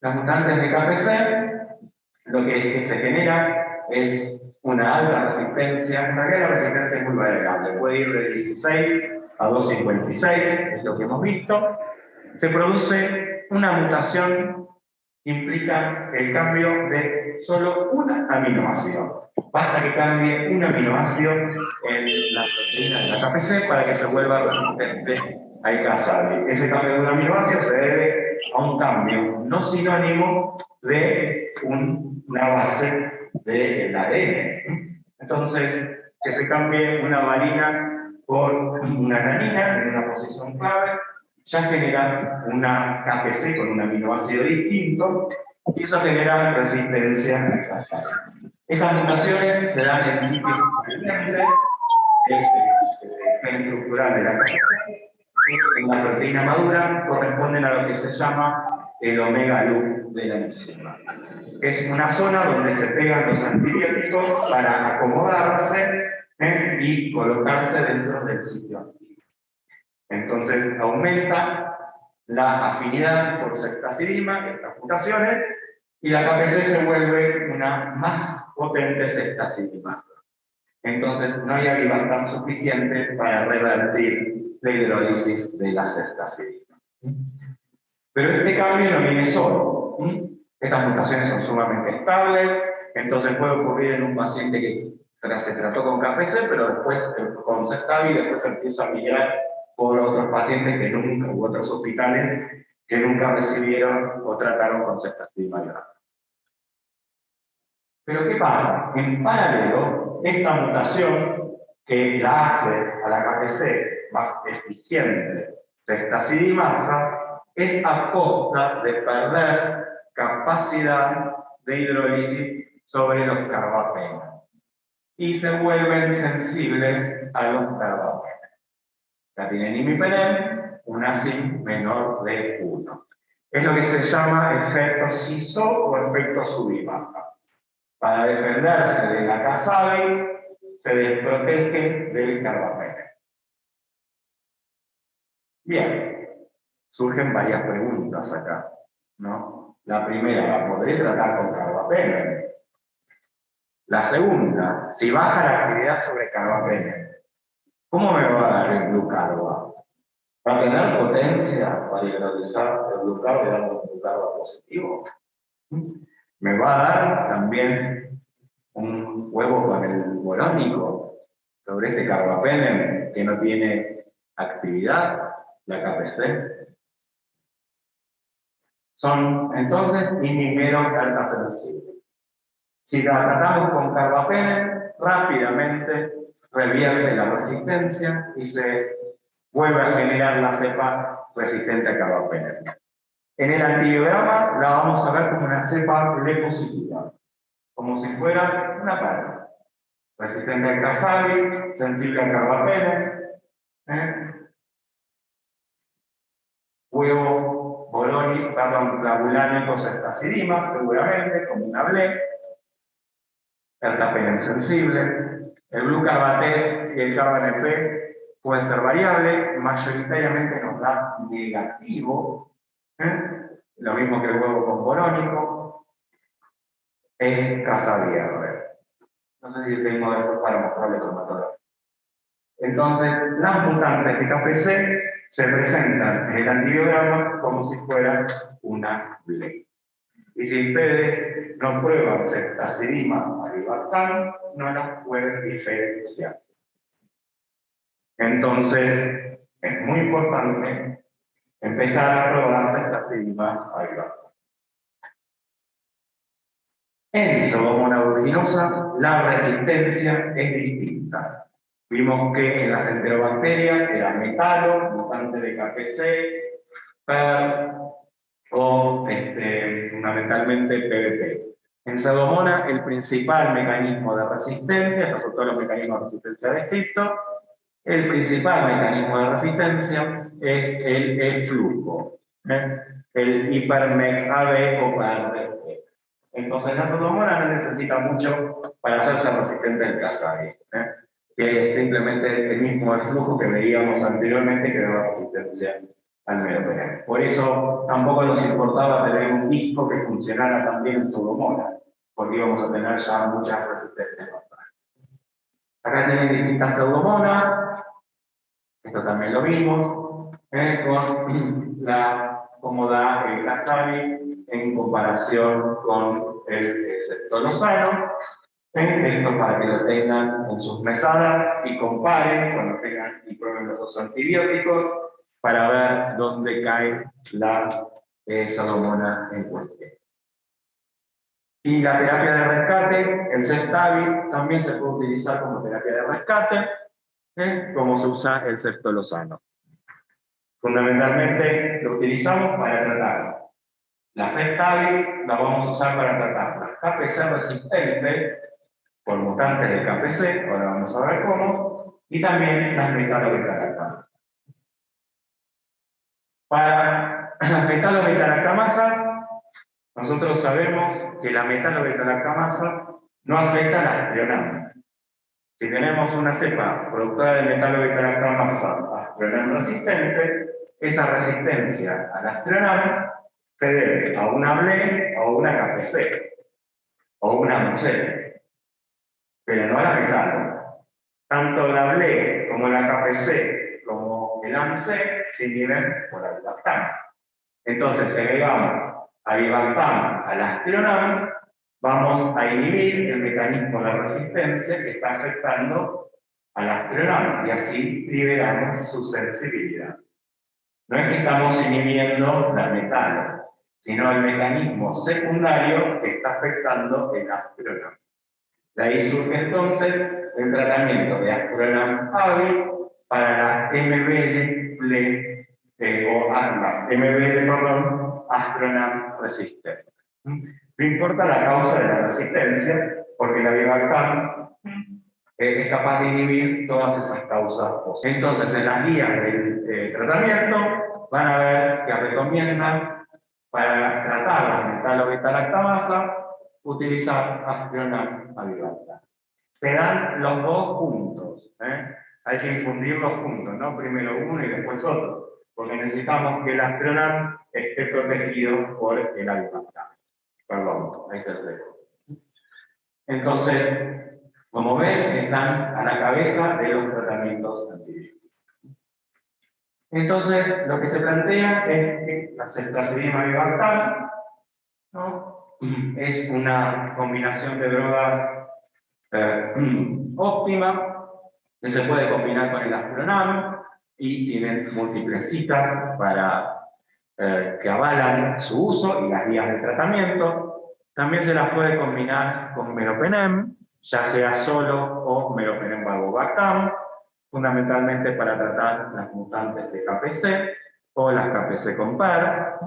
Las mutantes de KPC, lo que se genera es una alta resistencia. En realidad la resistencia es muy variable, puede ir de 16 a 256, es lo que hemos visto. Se produce una mutación que implica el cambio de solo un aminoácido. Basta que cambie un aminoácido en la proteína de la KPC para que se vuelva resistente al casabi. Ese cambio de un aminoácido se debe a un cambio no sinónimo de una base del ADN. Entonces, que se cambie una valina por una alanina en una posición clave, ya genera una KPC con un aminoácido distinto, y eso genera resistencia al casabi. Estas mutaciones se dan en sitios diferentes, el estructural de la KPC, en la proteína madura corresponden a lo que se llama el omega loop de la enzima. Es una zona donde se pegan los antibióticos para acomodarse y colocarse dentro del sitio activo. Entonces aumenta la afinidad por ceftazidima, estas mutaciones, y la KPC se vuelve una más potente ceftazidimasa. Entonces no hay libertad suficiente para revertir la hidrólisis de la ceftazidima. Pero este cambio no viene solo. Estas mutaciones son sumamente estables, entonces puede ocurrir en un paciente que se trató con KPC, pero después con ceftazidima y después empieza a migrar por otros pacientes que nunca, u otros hospitales que nunca recibieron o trataron con ceftazidima. Pero ¿qué pasa? En paralelo, esta mutación que la hace a la KPC más eficiente ceftazidimasa es a costa de perder capacidad de hidrólisis sobre los carbapenems y se vuelven sensibles a los carbapenems. La tienen imipenem, una SIM menor de 1. Es lo que se llama efecto SISO o efecto subimasa. Para defenderse de la casabi, se desprotege del carbapenem. Bien, surgen varias preguntas acá, ¿no? La primera, ¿la podré tratar con carbapenem? La segunda, si baja la actividad sobre carbapenem, ¿cómo me va a dar el glucarba? ¿Va a tener potencia para hidrolizar el glucarba y dar un glucarba positivo? ¿Me va a dar también un huevo con el borónico sobre este carbapenem que no tiene actividad, la KPC? Son entonces inhibidos alta sensible. Si la tratamos con carbapenem, rápidamente revierte la resistencia y se vuelve a generar la cepa resistente a carbapenem. En el antibiograma la vamos a ver como una cepa L positiva, como si fuera una perla.
resistente al Casabi, sensible al carbapenem, huevo boloni, perdón, clavulánico ceftacidima, seguramente, como una ble, el tapenem sensible, el glucarbatés y el carbanep puede ser variable, mayoritariamente nos da negativo, lo mismo que el huevo con borónico, es casabierde. No sé si tengo después para mostrarle cromatografía. Entonces, las mutantes de KPC se presentan en el antibiograma como si fuera una ble. Y si ustedes no prueban ceftacidima avibactam, no las pueden diferenciar. Entonces, es muy importante empezar a probar ceftacidima avibactam. En Pseudomonas aeruginosa, la resistencia es distinta. Vimos que en las enterobacterias era metalo, mutante de KPC, PER o fundamentalmente PBP. En Pseudomonas, el principal mecanismo de resistencia, estos son todos los mecanismos de resistencia descritos, el principal mecanismo de resistencia es el flujo, el hipermex AB o PRP. Entonces, la Pseudomonas no necesita mucho para hacerse resistente al Casabi, que es simplemente el mismo flujo que veíamos anteriormente que daba resistencia al meropenem. Por eso tampoco nos importaba tener un disco que funcionara también en Pseudomonas, porque íbamos a tener ya muchas resistencias. Acá tienen distintas Pseudomonas, esto también lo vimos, con cómo da el Casabi en comparación con el ceftalozano. Esto para que lo tengan en sus mesadas y comparen cuando tengan y prueben los dos antibióticos para ver dónde cae la Pseudomonas en cuestión. Y la terapia de rescate, el Ceftabi, también se puede utilizar como terapia de rescate, como se usa el ceftalozano. Fundamentalmente lo utilizamos para tratar la Ceftabi, la vamos a usar para tratar las KPC resistentes por mutantes de KPC, ahora vamos a ver cómo, y también las metalobeta-lactamasas. Para las metalobeta-lactamasas, nosotros sabemos que la metalobeta-lactamasa no afecta a la astreonam. Si tenemos una cepa productora de metalobeta-lactamasa astreonam resistente, esa resistencia a la astreonam se debe a una ble o una KPC o una MC, pero no a la metalo. Tanto la ble como la KPC como el AMC se inhiben por avibactam. Entonces, si agregamos avibactam a la astreonam, vamos a inhibir el mecanismo de resistencia que está afectando a la astreonam y así liberamos su sensibilidad. No es que estamos inhibiendo la metalo, sino el mecanismo secundario que está afectando el astreonam. De ahí surge entonces el tratamiento de astreonam hábil para las MBL astreonam resistentes. No importa la causa de la resistencia, porque la avibactam es capaz de inhibir todas esas causas posibles. Entonces, en las guías del tratamiento van a ver que recomiendan para tratar la metalobeta-lactamasa utilizar astreonam avibactam. Se dan los dos juntos, hay que infundirlos juntos, no primero uno y después otro, porque necesitamos que el astreonam esté protegido por el avibactam. Perdón, ahí se lo dejo. Entonces, como ven, están a la cabeza de los tratamientos antibióticos. Entonces, lo que se plantea es que la ceftacidima avibactam, ¿no?, es una combinación de drogas óptima, que se puede combinar con el astreonam y tienen múltiples citas para que avalan su uso y las guías de tratamiento. También se las puede combinar con meropenem, ya sea solo o meropenem-valvobactam, fundamentalmente para tratar las mutantes de KPC o las KPC con PER.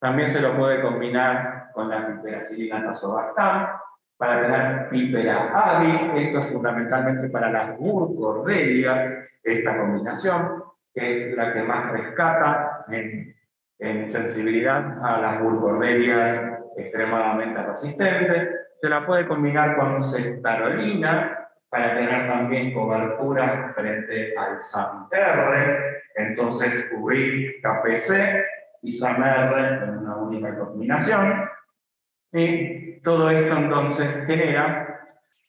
También se lo puede combinar con la piperacilina tazobactam para tener Pipera avi, esto es fundamentalmente para las burcordelias, esta combinación, que es la que más rescata en sensibilidad a las burcordelias extremadamente resistentes. Se la puede combinar con ceftarolina para tener también cobertura frente al SAM-R, entonces cubrir KPC y SAM-R en una única combinación. Y todo esto entonces genera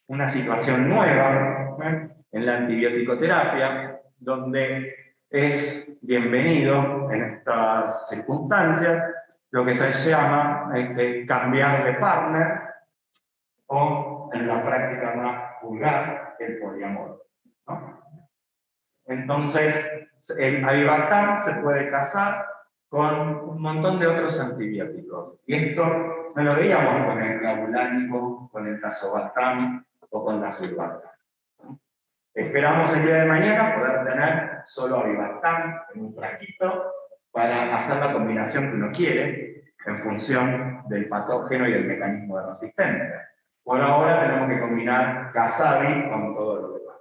una situación nueva en la antibiótico-terapia, donde es bienvenido en estas circunstancias lo que se llama cambiar de partner, o en la práctica más vulgar, el poliamor, ¿no? Entonces, el avibactam se puede casar con un montón de otros antibióticos. Y esto no lo veíamos con el clavulánico, con el tazobactam o con la sulbactam. Esperamos el día de mañana poder tener solo avibactam en un frasquito para hacer la combinación que uno quiere en función del patógeno y del mecanismo de resistencia. Por ahora tenemos que combinar Casabi con todo lo demás.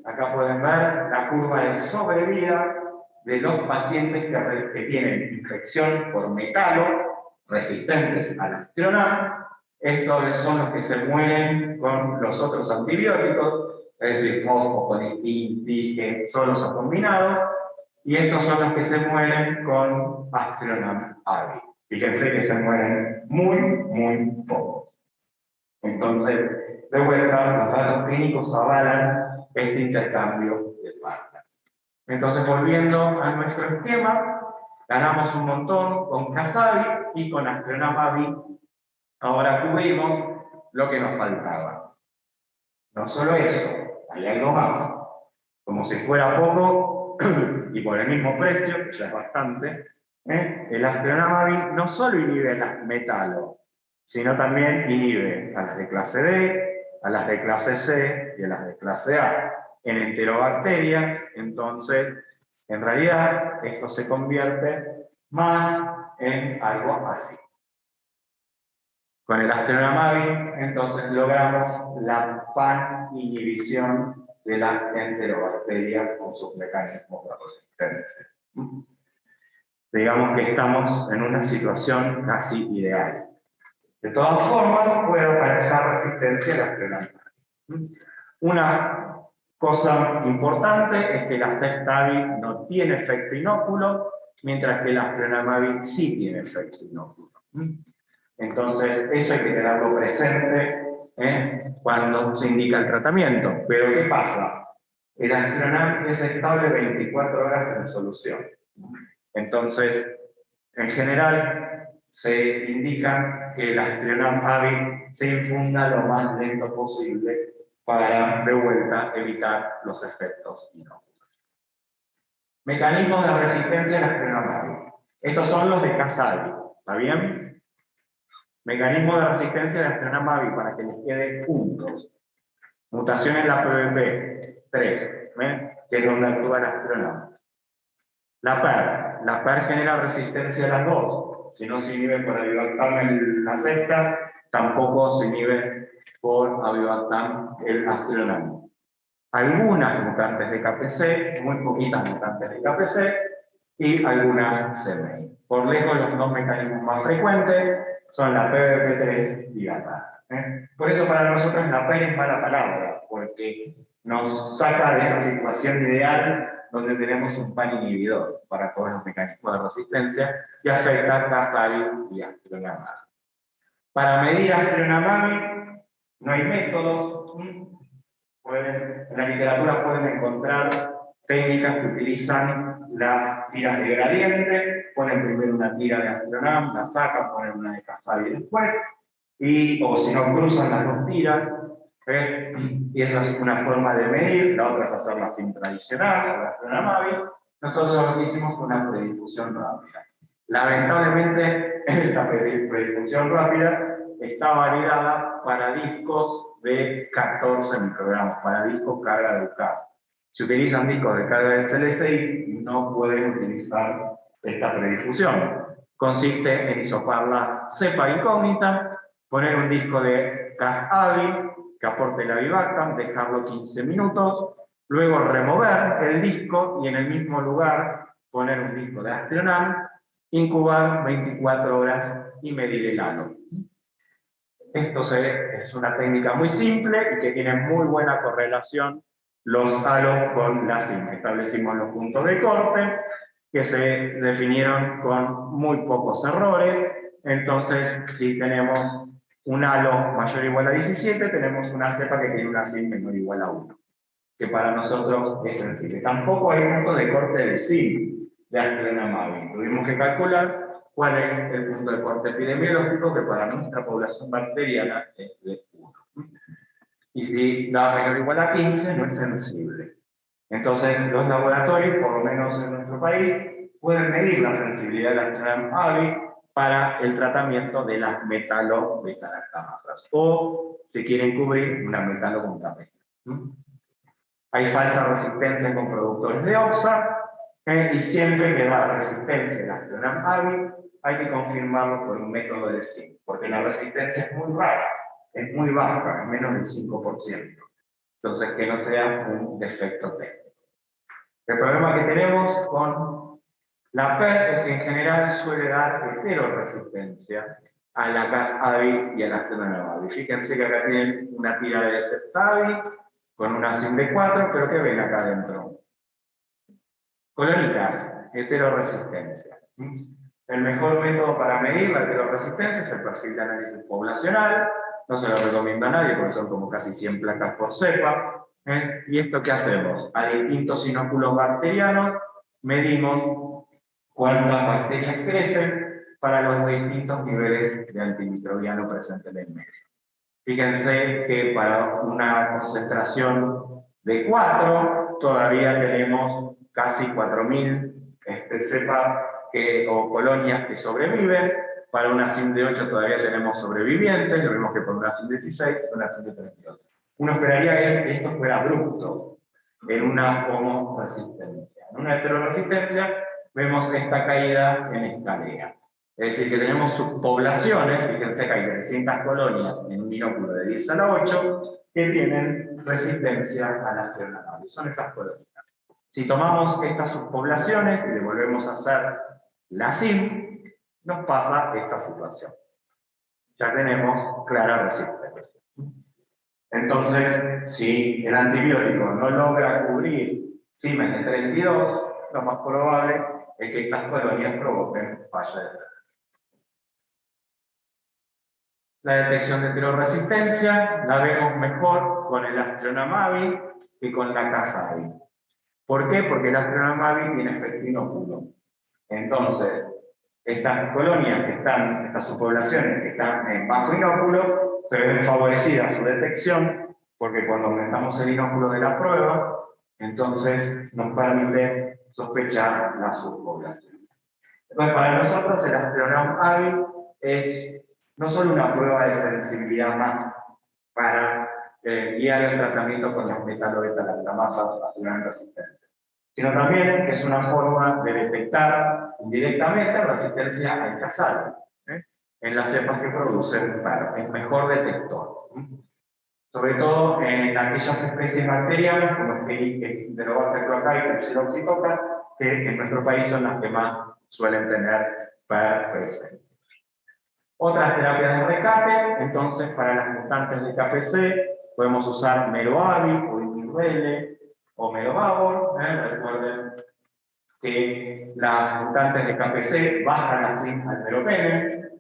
Acá pueden ver la curva de sobrevida de los pacientes que tienen infección por metalo, resistentes al Aztreonam. Estos son los que se mueren con los otros antibióticos, es decir, fosfocolitin, tige, solos o combinados, y estos son los que se mueren con Aztreonam avi. Fíjense que se mueren muy pocos. Entonces, de vuelta, los datos clínicos avalan este intercambio de partners. Entonces, volviendo a nuestro esquema, ganamos un montón con Casabi y con Aztreonam avi. Ahora cubrimos lo que nos faltaba. No solo eso, hay algo más. Como si fuera poco, y por el mismo precio, que ya es bastante, el Aztreonam avi no solo inhibe las metalo, sino también inhibe a las de clase D, a las de clase C y a las de clase A. En enterobacterias, entonces, en realidad, esto se convierte más en algo así. Con el Aztreonam avi, entonces, logramos la pan-inhibición de las enterobacterias con sus mecanismos de resistencia. Digamos que estamos en una situación casi ideal. De todas formas, puede aparecer resistencia a la Aztreonam avi. Una cosa importante es que la ceftavi no tiene efecto inóculo, mientras que la Aztreonam avi sí tiene efecto inóculo. Entonces, eso hay que tenerlo presente cuando se indica el tratamiento. Pero, ¿qué pasa? El Aztreonam es estable 24 horas en solución. Entonces, en general, se indica que el Aztreonam avi se infunda lo más lento posible para, de vuelta, evitar los efectos inóculos. Mecanismos de resistencia al Aztreonam avi. Estos son los de Casabi, ¿está bien? Mecanismo de resistencia al Aztreonam avi, para que les quede juntos. Mutación en la PBP3, que es donde actúa el Aztreonam. La PER genera resistencia a las dos. Si no se inhibe por avibactam en la cesta, tampoco se inhibe por avibactam el Aztreonam. Algunas mutantes de KPC, muy poquitas mutantes de KPC, y algunas CMI. Por lejos, los dos mecanismos más frecuentes son la PBP3 y la PER. Por eso para nosotros la PER es mala palabra, porque nos saca de esa situación ideal donde tenemos un pan inhibidor para todos los mecanismos de resistencia y afecta a Casabi y Aztreonam avi. Para medir Aztreonam avi no hay métodos. En la literatura pueden encontrar técnicas que utilizan las tiras de gradiente, ponen primero una tira de Aztreonam, la sacan, ponen una de Casabi después, o si no cruzan las dos tiras, y esa es una forma de medir. La otra es hacerla sin tradicional, la Aztreonam avi. Nosotros lo que hicimos fue una predifusión rápida. Lamentablemente, esta predifusión rápida está validada para discos de 14 microgramos, para discos carga de UCAS. Si utilizan discos de carga de CLSI, no pueden utilizar esta predifusión. Consiste en hisopar la cepa incógnita poner un disco de Cas-Avi que aporte la Vivactam, dejarlo 15 minutos, luego remover el disco y en el mismo lugar poner un disco de Astronom, incubar 24 horas y medir el halo. Esto es una técnica muy simple y que tiene muy buena correlación los halos con la SIM. Establecimos los puntos de corte que se definieron con muy pocos errores. Entonces, si tenemos un halo mayor o igual a 17, tenemos una cepa que tiene una SIM menor o igual a 1, que para nosotros es sensible. Tampoco hay puntos de corte de SIM de Astronom Mavi. Tuvimos que calcular cuál es el punto de corte epidemiológico que para nuestra población bacteriana es de 1. Y si da menor o igual a 15, no es sensible. Entonces, los laboratorios, por lo menos en nuestro país, pueden medir la sensibilidad de Astronom Mavi para el tratamiento de las metalo-beta-lactamasas, o si quieren cubrir una metalo con KPC. Hay falsa resistencia con productores de OXA, y siempre que va resistencia en Astronom Mavi, hay que confirmarlo por un método de SIM, porque la resistencia es muy rara, es muy baja, es menos del 5%. Entonces, que no sea un defecto técnico. El problema que tenemos con la PET es que en general suele dar heteroresistencia a la Cas-Avi y a la Astronom Mavi. Fíjense que acá tienen una tira de Cept-Avi con una SIM de 4, pero ¿qué ven acá adentro? Colonitas, heteroresistencia. El mejor método para medir la heteroresistencia es el perfil de análisis poblacional. No se lo recomiendo a nadie porque son como casi 100 placas por cepa. ¿Y esto qué hacemos? A distintos inóculos bacterianos medimos cuántas bacterias crecen para los distintos niveles de antimicrobiano presente en el medio. Fíjense que para una concentración de 4 todavía tenemos casi 4.000 cepas o colonias que sobreviven. Para una SIM de 8 todavía tenemos sobrevivientes, lo mismo que por una SIM de 16 y una SIM de 32. Uno esperaría que esto fuera abrupto en una homoresistencia. En una heteroresistencia vemos esta caída en escalera. Es decir, que tenemos subpoblaciones, fíjense que hay 300 colonias en un binóculo de 10 a la 8 que tienen resistencia a la Astronom Mavi. Son esas colonias. Si tomamos estas subpoblaciones y le volvemos a hacer la SIM, nos pasa esta situación. Ya tenemos clara resistencia. Entonces, si el antibiótico no logra cubrir SIMs de 32, lo más probable es que estas colonias provoquen falla de tratamiento. La detección de heteroresistencia la vemos mejor con el Astronom Mavi que con la Cas-Avi. ¿Por qué? Porque el Astronom Mavi tiene efecto inóculo. Entonces, estas colonias que están, estas subpoblaciones que están en bajo inóculo, se ven favorecidas su detección, porque cuando aumentamos el inóculo de la prueba, entonces nos permite sospechar la subpoblación. Entonces, para nosotros el Astronom Mavi es no solo una prueba de sensibilidad más para guiar el tratamiento con las metalo-beta-lactamasas Astronom resistentes, sino también que es una forma de detectar indirectamente resistencia al Cas-Avi en las cepas que producen PER. Es mejor detector. Sobre todo en aquellas especies bacterianas como Enterobacter cloacae y Klebsiella que en nuestro país son las que más suelen tener PER presente. Otras terapias de rescate, entonces para las mutantes de KPC podemos usar Meroavi o Imirrele o Merovavor. Recuerden que las mutantes de KPC bajan así al meropene,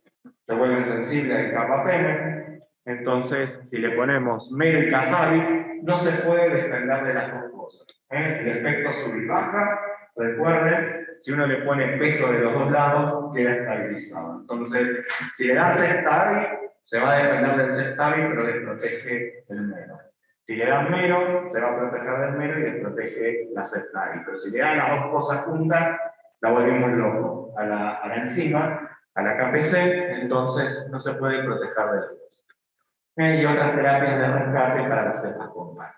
se vuelven sensibles al carbapenem. Entonces, si le ponemos Mero y Cas-Avi, no se puede desprender de las dos cosas. El efecto sub y baja, recuerden, si uno le pone peso de los dos lados, queda estabilizado. Entonces, si le dan Cept-Avi, se va a defender del Cept-Avi, pero desprotege el Mero. Si le dan Mero, se va a proteger del Mero y desprotege la Cept-Avi. Pero si le dan las dos cosas juntas, la volvemos loco a la enzima, a la KPC, entonces no se puede proteger de los dos. Y otras terapias de rescate para las cepas con PER.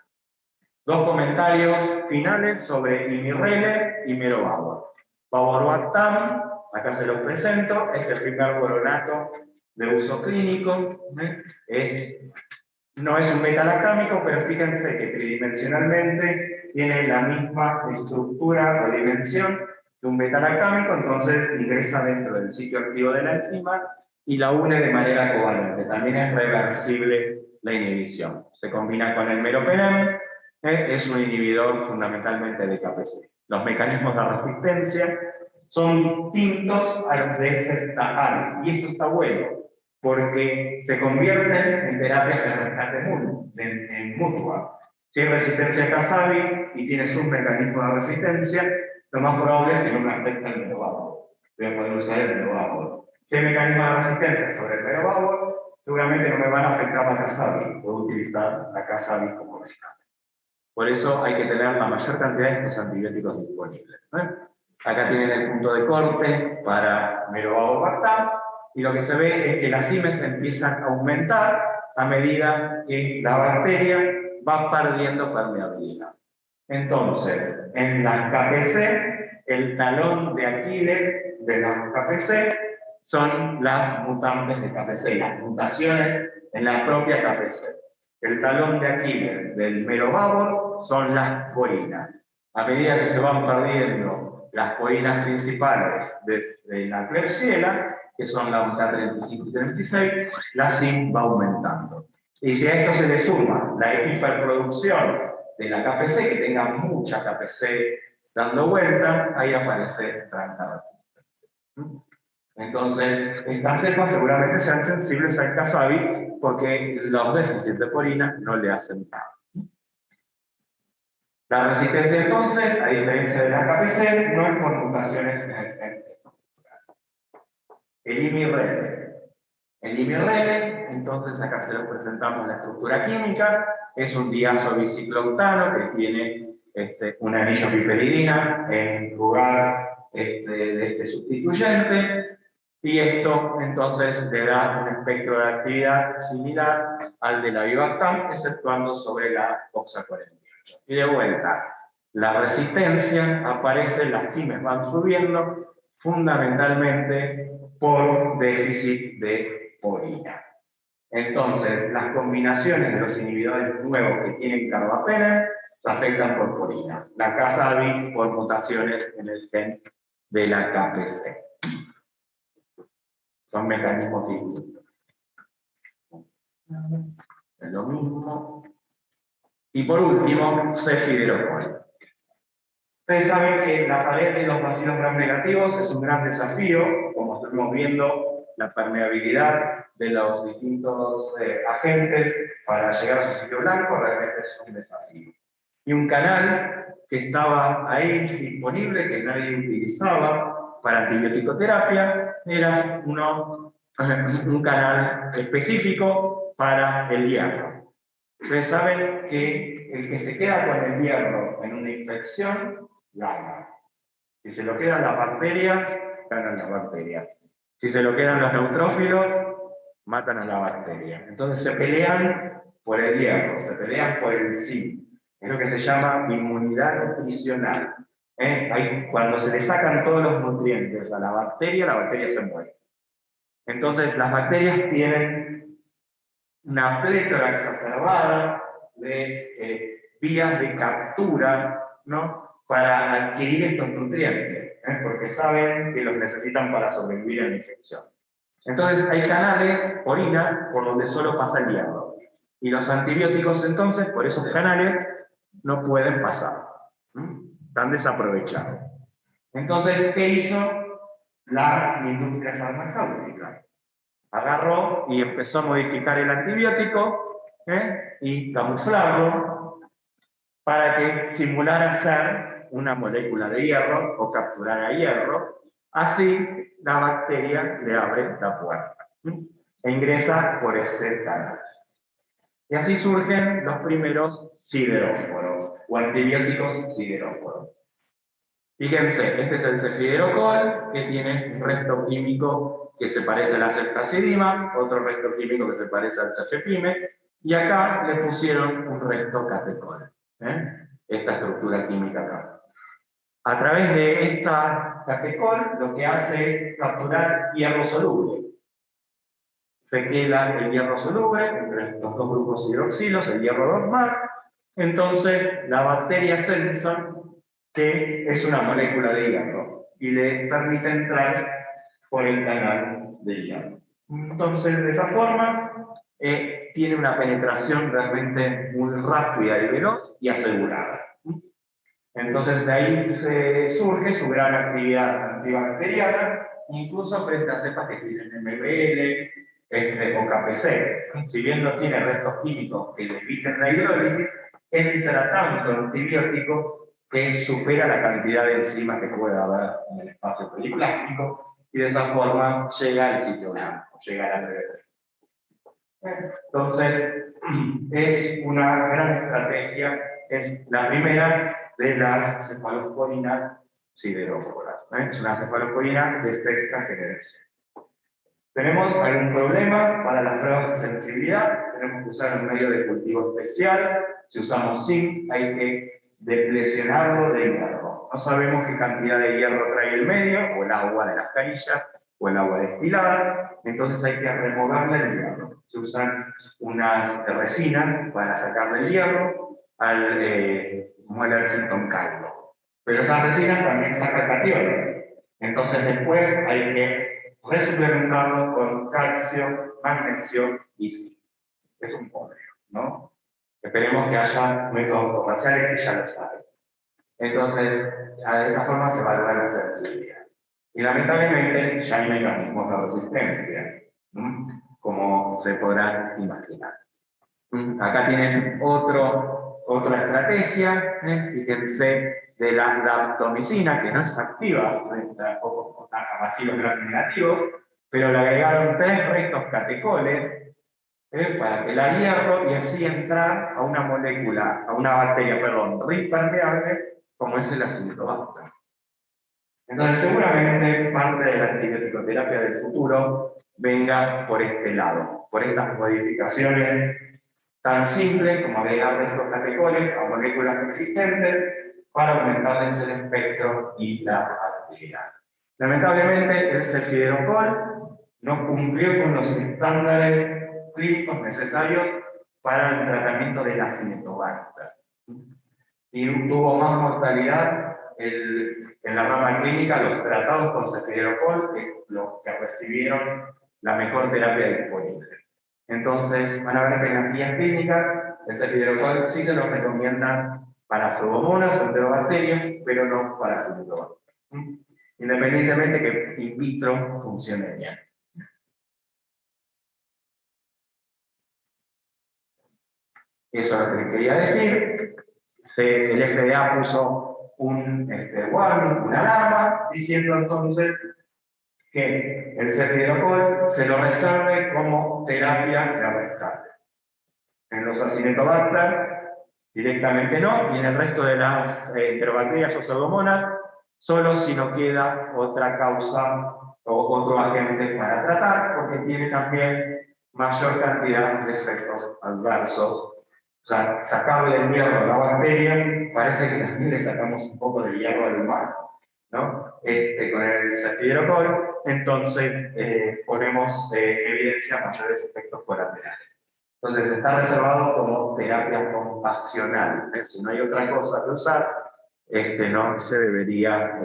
Dos comentarios finales sobre Imirrele y Merovavor. Pavorbactam, acá se los presento, es el primer boronato de uso clínico. No es un metalactámico, pero fíjense que tridimensionalmente tiene la misma estructura o dimensión que un metalactámico, entonces ingresa dentro del sitio activo de la enzima y la une de manera covalente. También es reversible la inhibición. Se combina con el meropenem, es un inhibidor fundamentalmente de KPC. Los mecanismos de resistencia son distintos a los de sextajal, y esto está bueno, porque se convierten en terapias de rescate mutua. Si hay resistencia a Casabi y tienes un mecanismo de resistencia, lo más probable es que no me afecte el merobago. Voy a poder usar el merobago. Si hay mecanismo de resistencia sobre el merobago, seguramente no me van a afectar la Casabi. Puedo utilizar la Casabi como rescate. Por eso hay que tener la mayor cantidad de estos antibióticos disponibles. Acá tienen el punto de corte para merobago-bactam, y lo que se ve es que las CIMES empiezan a aumentar a medida que la bacteria va perdiendo permeabilidad. Entonces, en las KPC, el talón de Aquiles de las KPC son las mutantes de KPC, las mutaciones en la propia KPC. El talón de Aquiles del merobago son las porinas. A medida que se van perdiendo las porinas principales de la Klebsiella, que son la unidad 35 y 36, la SIM va aumentando. Y si a esto se le suma la hiperproducción de la KPC, que tenga mucha KPC dando vuelta, ahí aparece tanta resistencia. Entonces, estas cepas seguramente sean sensibles al Casabi porque los déficits de porina no le hacen nada. La resistencia, entonces, a diferencia de la KPC, no es por mutaciones en el gen. El IMI-RELE. El IMI-RELE, entonces acá se lo presentamos la estructura química, es un diazobiciclooctano que tiene un anillo piperidina en lugar de este sustituyente, y esto entonces le da un espectro de actividad similar al de la Vivactam, exceptuando sobre la OXA48. Y de vuelta, la resistencia aparece, las CIMES van subiendo, fundamentalmente por déficit de porina. Entonces, las combinaciones de los inhibidores nuevos que tienen carbapena se afectan por porinas. La Casabi por mutaciones en el gen de la KPC. Son mecanismos distintos. Es lo mismo. Y por último, cefidrocol. Ustedes saben que la pared de los bacilos gram negativos es un gran desafío, como estamos viendo, la permeabilidad de los distintos agentes para llegar a su sitio blanco realmente es un desafío. Y un canal que estaba ahí disponible, que nadie utilizaba para antibiótico-terapia, era un canal específico para el hierro. Ustedes saben que el que se queda con el hierro en una infección, gana. Si se lo quedan las bacterias, ganan las bacterias. Si se lo quedan los neutrófilos, matan a la bacteria. Entonces se pelean por el hierro, se pelean por el zinc. Es lo que se llama inmunidad nutricional. Cuando se le sacan todos los nutrientes a la bacteria se muere. Entonces las bacterias tienen una plétora exacerbada de vías de captura, ¿no?, para adquirir estos nutrientes, porque saben que los necesitan para sobrevivir a la infección. Entonces hay canales, orina, por donde solo pasa el hierro. Y los antibióticos entonces, por esos canales, no pueden pasar. Están desaprovechados. Entonces, ¿qué hizo la industria farmacéutica? Agarró y empezó a modificar el antibiótico y camuflarlo para que simulara ser una molécula de hierro o capturar a hierro. Así la bacteria le abre la puerta e ingresa por ese canal. Y así surgen los primeros sideróforos o antibióticos sideróforos. Fíjense, este es el cefidrocol, que tiene un resto químico que se parece a la ceftazidima, otro resto químico que se parece al cefepime, y acá le pusieron un resto catecol. Esta estructura química acá. A través de esta catecol lo que hace es capturar hierro soluble. se queda el hierro soluble entre estos dos grupos hidroxilos, el hierro 2+, entonces la bacteria sensa que es una molécula de hierro y le permite entrar por el canal del hierro. Entonces, de esa forma, tiene una penetración realmente muy rápida y veloz y asegurada. Entonces, de ahí surge su gran actividad antibacteriana, incluso frente a cepas que tienen MBL o KPC. Si bien no tiene restos químicos que le eviten la hidrólisis, entra tanto el antibiótico que supera la cantidad de enzimas que puede haber en el espacio periplástico y de esa forma llega al sitio blanco, llega a la MBL. Entonces, es una gran estrategia, es la primera de las cefalosporinas sideróforas. Es una cefalosporina de sexta generación. ¿Tenemos algún problema para las pruebas de sensibilidad? Tenemos que usar un medio de cultivo especial. Si usamos zinc, hay que deplecionarlo de hierro. No sabemos qué cantidad de hierro trae el medio, o el agua de las canillas, o el agua destilada. Entonces hay que removerle el hierro. Se usan unas resinas para sacarle el hierro al mueller con caldo. Pero esas resinas también sacan cationes. Entonces después hay que resuplementarlo con calcio, magnesio y zinc. Es un poder, ¿no? Esperemos que haya métodos comerciales y ya lo saben. Entonces, de esa forma se evalúa la sensibilidad. Y lamentablemente ya hay mecanismos de resistencia, como se podrán imaginar. Acá tienen otra estrategia, fíjense, de la daptomicina, que no es activa frente a bacilos gram negativos, pero le agregaron 3 restos catecoles para que la hierro y así entrar a una molécula, a una bacteria, perdón, impermeable, como es el Acinetobacter. Entonces, seguramente parte de la antibiótico-terapia del futuro venga por este lado, por estas modificaciones tan simples como agregar restos catecoles a moléculas existentes para aumentarles el espectro y la actividad. Lamentablemente, el cefidrocol no cumplió con los estándares clínicos necesarios para el tratamiento del Acinetobacter. Y tuvo más mortalidad en la rama clínica los tratados con cefidrocol que los que recibieron la mejor terapia disponible. Entonces, van a ver que en las guías clínicas el cefidrocol sí se lo recomiendan para pseudomonas o enterobacterias, pero no para Acinetobacter. Independientemente que in vitro funcione bien. Eso es lo que les quería decir. El FDA puso un warning, una alarma, diciendo entonces que el cefidrocol se lo reserve como terapia de rescate. En los Acinetobacter directamente no, y en el resto de las enterobacterias o pseudomonas, solo si no queda otra causa o otro agente para tratar, porque tiene también mayor cantidad de efectos adversos. O sea, sacarle el hierro a la bacteria, parece que también le sacamos un poco de hierro al humano, ¿no? Con el cefidrocol, entonces ponemos evidencia mayores efectos colaterales. Entonces está reservado como terapia compasionnel. Si no hay otra cosa que usar, no se debería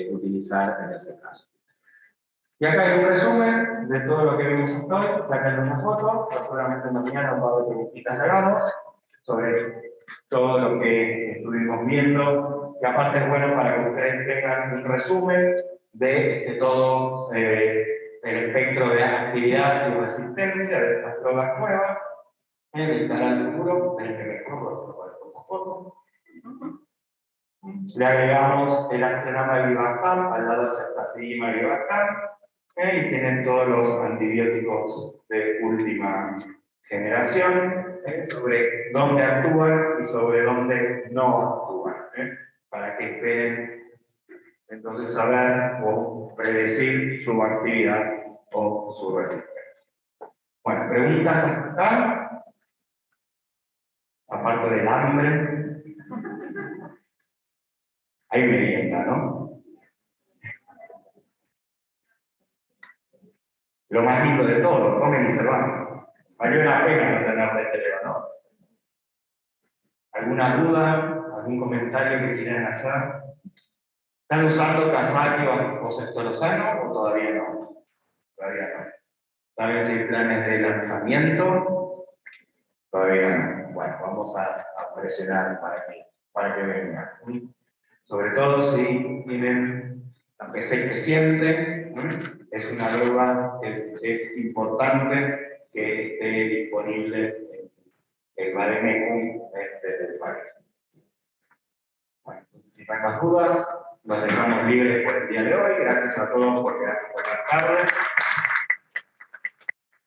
utilizar en ese caso. Y acá hay un resumen de todo lo que vimos hasta hoy. Sacan una foto, seguramente mañana va a haber preguntitas que hagamos sobre todo lo que estuvimos viendo. Y aparte es bueno para que ustedes tengan un resumen de todo el espectro de actividad y resistencia de estas drogas nuevas. En el canal futuro, en el que mejor fotos. Le agregamos el astronama de Vivactam al lado de ceftazidima y Vivactam, y tienen todos los antibióticos de última generación sobre dónde actúan y sobre dónde no actúan, para que esperen entonces saber o predecir su actividad o su resistencia. Bueno, preguntas hasta acá. Aparte del hambre, hay merienda, ¿no? Lo más lindo de todo, comen y se van. Valió la pena no tener de tele, ¿no? ¿Alguna duda? ¿Algún comentario que quieran hacer? ¿Están usando Casario o Sectorosano o todavía no? Todavía no. ¿Saben si hay planes de lanzamiento? Todavía no. Bueno, vamos a presionar para que vengan. Sobre todo si tienen la PC que sienten, es una droga que es importante que esté disponible en el Bademecum del país. Bueno, si no hay más dudas, nos dejamos libres por el día de hoy. Gracias a todos por quedarse por la tarde.